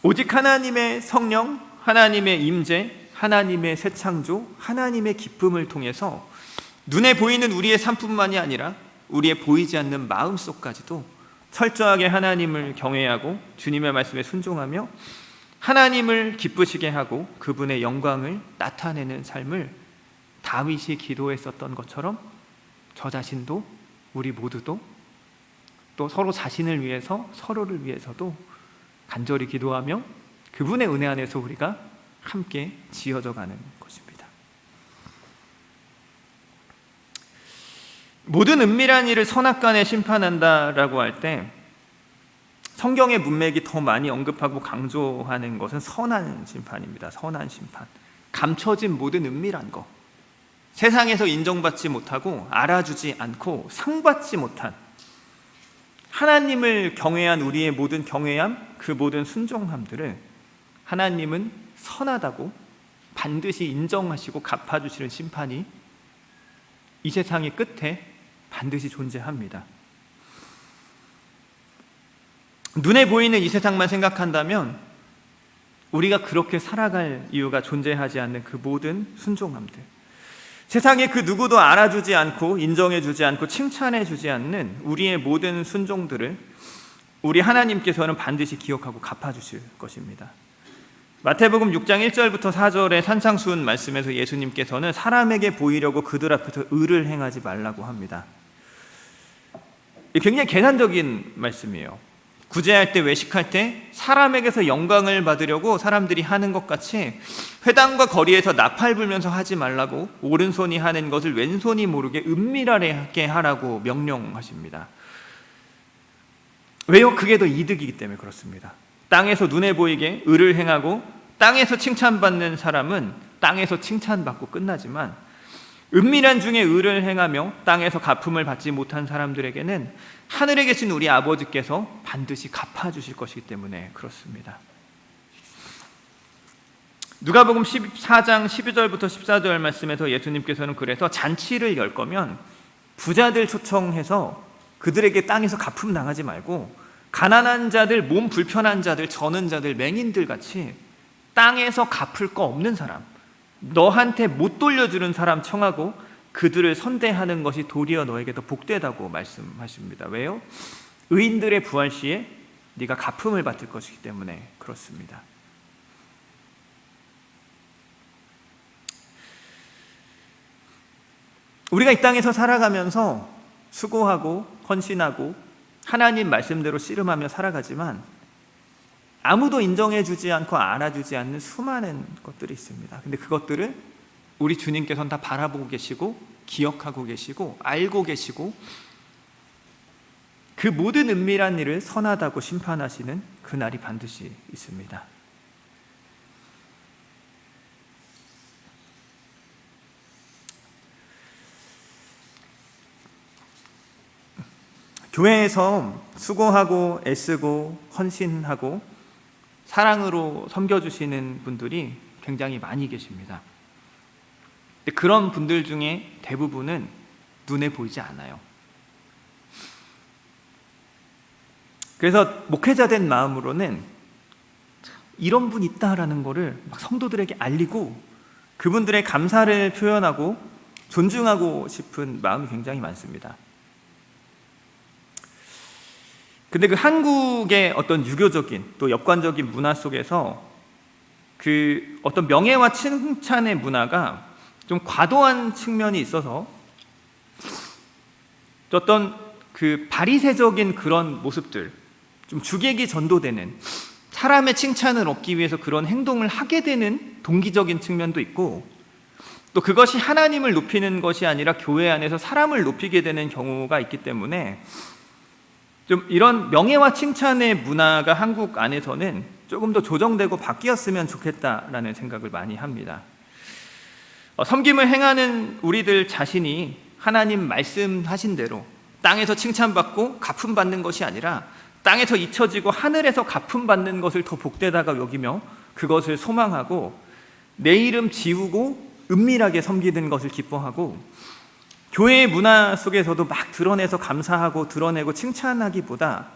오직 하나님의 성령, 하나님의 임재, 하나님의 새 창조, 하나님의 기쁨을 통해서 눈에 보이는 우리의 삶뿐만이 아니라 우리의 보이지 않는 마음속까지도 철저하게 하나님을 경외하고 주님의 말씀에 순종하며 하나님을 기쁘시게 하고 그분의 영광을 나타내는 삶을 다윗이 기도했었던 것처럼 저 자신도 우리 모두도 또 서로 자신을 위해서 서로를 위해서도 간절히 기도하며 그분의 은혜 안에서 우리가 함께 지어져 가는 것입니다. 모든 은밀한 일을 선악간에 심판한다라고 할 때 성경의 문맥이 더 많이 언급하고 강조하는 것은 선한 심판입니다. 선한 심판. 감춰진 모든 은밀한 것, 세상에서 인정받지 못하고 알아주지 않고 상받지 못한 하나님을 경외한 우리의 모든 경외함, 그 모든 순종함들을 하나님은 선하다고 반드시 인정하시고 갚아주시는 심판이 이 세상의 끝에 반드시 존재합니다. 눈에 보이는 이 세상만 생각한다면 우리가 그렇게 살아갈 이유가 존재하지 않는 그 모든 순종함들, 세상에 그 누구도 알아주지 않고 인정해주지 않고 칭찬해주지 않는 우리의 모든 순종들을 우리 하나님께서는 반드시 기억하고 갚아주실 것입니다. 마태복음 6장 1절부터 4절의 산상수훈 말씀에서 예수님께서는 사람에게 보이려고 그들 앞에서 의를 행하지 말라고 합니다. 굉장히 계산적인 말씀이에요. 구제할 때, 외식할 때 사람에게서 영광을 받으려고 사람들이 하는 것 같이 회당과 거리에서 나팔 불면서 하지 말라고, 오른손이 하는 것을 왼손이 모르게 은밀하게 하라고 명령하십니다. 왜요? 그게 더 이득이기 때문에 그렇습니다. 땅에서 눈에 보이게 의를 행하고 땅에서 칭찬받는 사람은 땅에서 칭찬받고 끝나지만 은밀한 중에 의를 행하며 땅에서 갚음을 받지 못한 사람들에게는 하늘에 계신 우리 아버지께서 반드시 갚아주실 것이기 때문에 그렇습니다. 누가복음 14장 12절부터 14절 말씀에서 예수님께서는 그래서 잔치를 열 거면 부자들 초청해서 그들에게 땅에서 갚음 당하지 말고 가난한 자들, 몸 불편한 자들, 저는 자들, 맹인들 같이 땅에서 갚을 거 없는 사람, 너한테 못 돌려주는 사람 청하고 그들을 선대하는 것이 도리어 너에게 더 복되다고 말씀하십니다. 왜요? 의인들의 부활 시에 네가 갚음을 받을 것이기 때문에 그렇습니다. 우리가 이 땅에서 살아가면서 수고하고 헌신하고 하나님 말씀대로 씨름하며 살아가지만 아무도 인정해주지 않고 알아주지 않는 수많은 것들이 있습니다. 근데 그것들을 우리 주님께서는 다 바라보고 계시고 기억하고 계시고 알고 계시고 그 모든 은밀한 일을 선하다고 심판하시는 그날이 반드시 있습니다. 교회에서 수고하고 애쓰고 헌신하고 사랑으로 섬겨주시는 분들이 굉장히 많이 계십니다. 근데 그런 분들 중에 대부분은 눈에 보이지 않아요. 그래서 목회자 된 마음으로는 이런 분 있다라는 거를 막 성도들에게 알리고 그분들의 감사를 표현하고 존중하고 싶은 마음이 굉장히 많습니다. 근데 그 한국의 어떤 유교적인 또 역관적인 문화 속에서 그 어떤 명예와 칭찬의 문화가 좀 과도한 측면이 있어서 어떤 그 바리새적인 그런 모습들, 좀 주객이 전도되는, 사람의 칭찬을 얻기 위해서 그런 행동을 하게 되는 동기적인 측면도 있고, 또 그것이 하나님을 높이는 것이 아니라 교회 안에서 사람을 높이게 되는 경우가 있기 때문에 좀 이런 명예와 칭찬의 문화가 한국 안에서는 조금 더 조정되고 바뀌었으면 좋겠다라는 생각을 많이 합니다. 섬김을 행하는 우리들 자신이 하나님 말씀하신 대로 땅에서 칭찬받고 갚음받는 것이 아니라 땅에서 잊혀지고 하늘에서 갚음받는 것을 더 복되다가 여기며 그것을 소망하고 내 이름 지우고 은밀하게 섬기는 것을 기뻐하고 교회의 문화 속에서도 막 드러내서 감사하고 드러내고 칭찬하기보다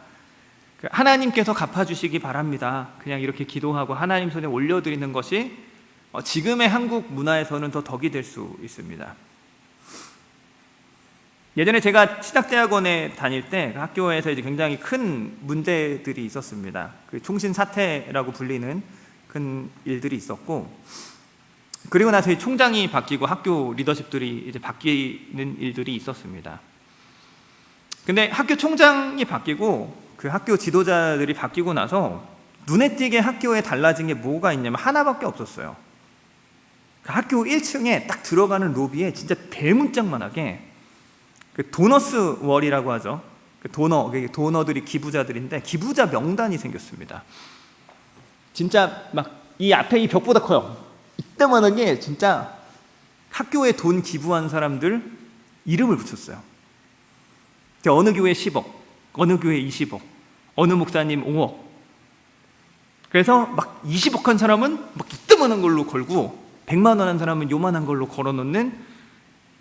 하나님께서 갚아주시기 바랍니다, 그냥 이렇게 기도하고 하나님 손에 올려드리는 것이 지금의 한국 문화에서는 더 덕이 될 수 있습니다. 예전에 제가 신학대학원에 다닐 때 학교에서 이제 굉장히 큰 문제들이 있었습니다. 그 총신 사태라고 불리는 큰 일들이 있었고, 그리고 나서 총장이 바뀌고 학교 리더십들이 이제 바뀌는 일들이 있었습니다. 근데 학교 총장이 바뀌고 그 학교 지도자들이 바뀌고 나서 눈에 띄게 학교에 달라진 게 뭐가 있냐면 하나밖에 없었어요. 그 학교 1층에 딱 들어가는 로비에 진짜 대문짝만하게 그 도너스 월이라고 하죠. 그 도너들이 기부자들인데 기부자 명단이 생겼습니다. 진짜 막 이 앞에 이 벽보다 커요. 이때만한 게 진짜 학교에 돈 기부한 사람들 이름을 붙였어요. 어느 교회 10억, 어느 교회 20억, 어느 목사님 5억. 그래서 막 20억 한 사람은 막 이때만한 걸로 걸고 100만 원 한 사람은 요만한 걸로 걸어놓는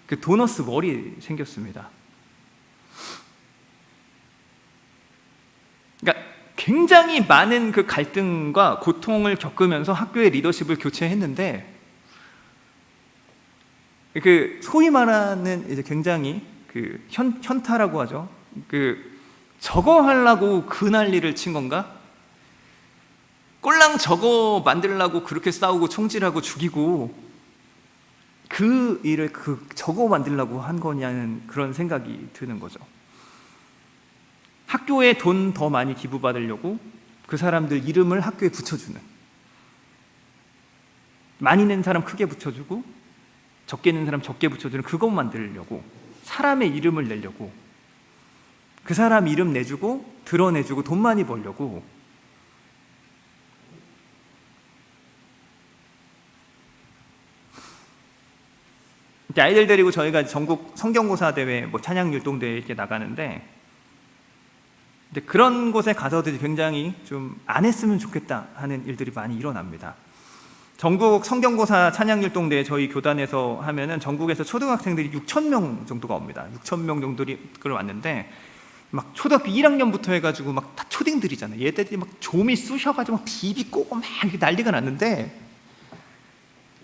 그 도너스 월이 생겼습니다. 그러니까 굉장히 많은 그 갈등과 고통을 겪으면서 학교의 리더십을 교체했는데, 그 소위 말하는 이제 굉장히 그 현타라고 하죠. 그 저거 하려고 그 난리를 친 건가? 꼴랑 저거 만들려고 그렇게 싸우고 총질하고 죽이고 그 일을 저거 만들려고 한 거냐는 그런 생각이 드는 거죠. 학교에 돈 더 많이 기부받으려고 그 사람들 이름을 학교에 붙여주는, 많이 낸 사람 크게 붙여주고 적게 낸 사람 적게 붙여주는 그것 만들려고, 사람의 이름을 내려고, 그 사람 이름 내주고 드러내주고 돈 많이 벌려고. 아이들 데리고 저희가 전국 성경고사 대회, 찬양율동대회 이렇게 나가는데, 근데 그런 곳에 가서도 굉장히 좀 안 했으면 좋겠다 하는 일들이 많이 일어납니다. 전국 성경고사 찬양율동대회 저희 교단에서 하면은 전국에서 초등학생들이 6,000명 정도가 옵니다. 6,000명 정도를 왔는데 막 초등학교 1학년부터 해가지고 막 다 초딩들이잖아요. 얘들이 막 조미 쑤셔가지고 막 비비 꼬고 막 이렇게 난리가 났는데,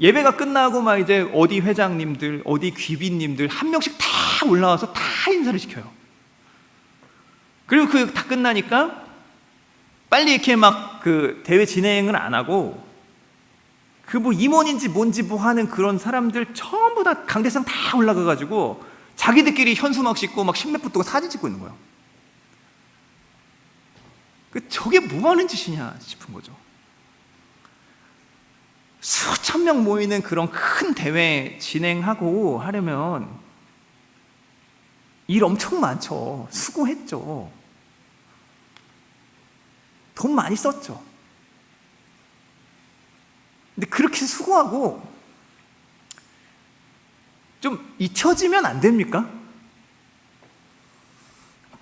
예배가 끝나고 막 이제 어디 회장님들, 어디 귀비님들 한 명씩 다 올라와서 다 인사를 시켜요. 그리고 그 다 끝나니까 빨리 이렇게 막 그 대회 진행을 안 하고 그 임원인지 뭔지 하는 그런 사람들 전부 다 강대상 다 올라가가지고 자기들끼리 현수막 싣고 막 10몇 분 동안 사진 찍고 있는 거예요. 저게 뭐 하는 짓이냐 싶은 거죠. 수천 명 모이는 그런 큰 대회 진행하고 하려면 일 엄청 많죠. 수고했죠. 돈 많이 썼죠. 근데 그렇게 수고하고 좀 잊혀지면 안 됩니까?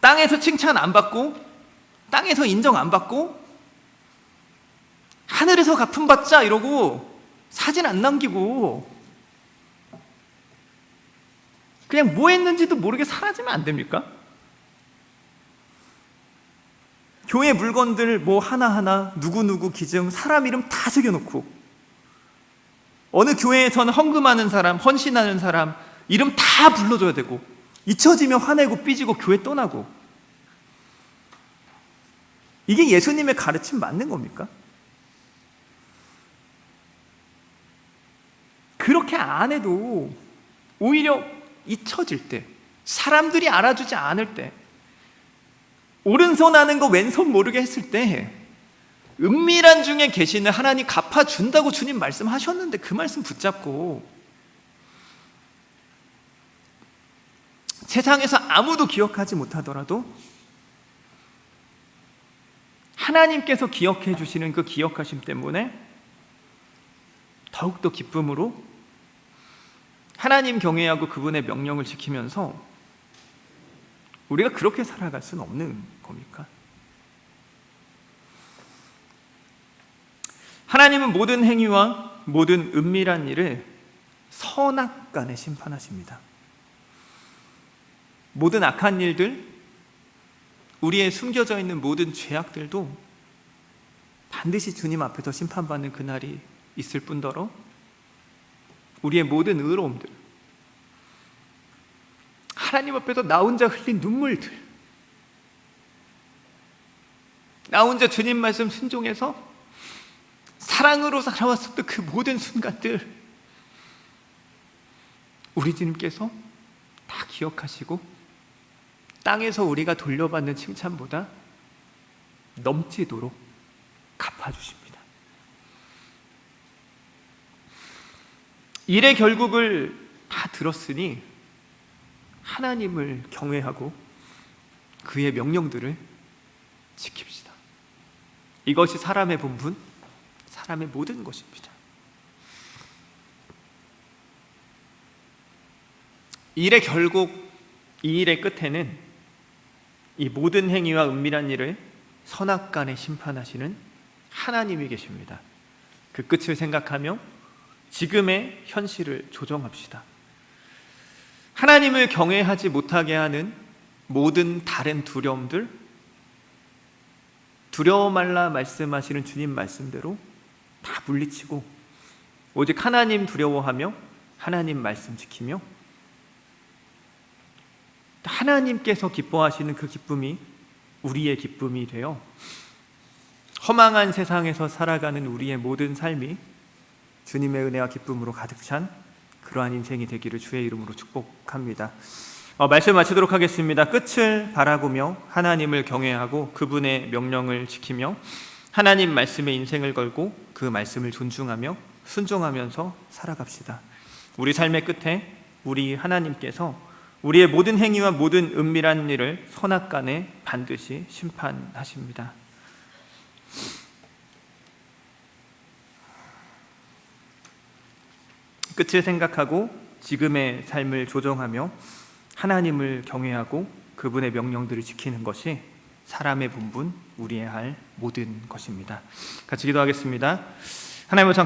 땅에서 칭찬 안 받고, 땅에서 인정 안 받고, 하늘에서 갚음 받자 이러고 사진 안 남기고 그냥 뭐 했는지도 모르게 사라지면 안 됩니까? 교회 물건들 뭐 하나하나 누구누구 기증 사람 이름 다 새겨놓고, 어느 교회에서는 헌금하는 사람, 헌신하는 사람 이름 다 불러줘야 되고, 잊혀지면 화내고 삐지고 교회 떠나고. 이게 예수님의 가르침 맞는 겁니까? 그렇게 안 해도 오히려 잊혀질 때, 사람들이 알아주지 않을 때, 오른손 아는 거 왼손 모르게 했을 때, 은밀한 중에 계시는 하나님 갚아준다고 주님 말씀하셨는데 그 말씀 붙잡고 세상에서 아무도 기억하지 못하더라도 하나님께서 기억해 주시는 그 기억하심 때문에 더욱더 기쁨으로 하나님 경외하고 그분의 명령을 지키면서 우리가 그렇게 살아갈 수는 없는 겁니까? 하나님은 모든 행위와 모든 은밀한 일을 선악간에 심판하십니다. 모든 악한 일들, 우리의 숨겨져 있는 모든 죄악들도 반드시 주님 앞에서 심판받는 그날이 있을 뿐더러 우리의 모든 의로움들, 하나님 앞에서 나 혼자 흘린 눈물들, 나 혼자 주님 말씀 순종해서 사랑으로 살아왔었던 그 모든 순간들 우리 주님께서 다 기억하시고 땅에서 우리가 돌려받는 칭찬보다 넘치도록 갚아주십니다. 일의 결국을 다 들었으니 하나님을 경외하고 그의 명령들을 지킵시다. 이것이 사람의 본분, 사람의 모든 것입니다. 일의 결국, 이 일의 끝에는 이 모든 행위와 은밀한 일을 선악간에 심판하시는 하나님이 계십니다. 그 끝을 생각하며 지금의 현실을 조정합시다. 하나님을 경외하지 못하게 하는 모든 다른 두려움들, 두려워 말라 말씀하시는 주님 말씀대로 다 물리치고 오직 하나님 두려워하며 하나님 말씀 지키며 하나님께서 기뻐하시는 그 기쁨이 우리의 기쁨이 되어 허망한 세상에서 살아가는 우리의 모든 삶이 주님의 은혜와 기쁨으로 가득 찬 그러한 인생이 되기를 주의 이름으로 축복합니다. 말씀 마치도록 하겠습니다. 끝을 바라보며 하나님을 경외하고 그분의 명령을 지키며 하나님 말씀에 인생을 걸고 그 말씀을 존중하며 순종하면서 살아갑시다. 우리 삶의 끝에 우리 하나님께서 우리의 모든 행위와 모든 은밀한 일을 선악간에 반드시 심판하십니다. 끝을 생각하고 지금의 삶을 조정하며 하나님을 경외하고 그분의 명령들을 지키는 것이 사람의 본분, 우리의 할 모든 것입니다. 같이 기도하겠습니다. 하나님을 참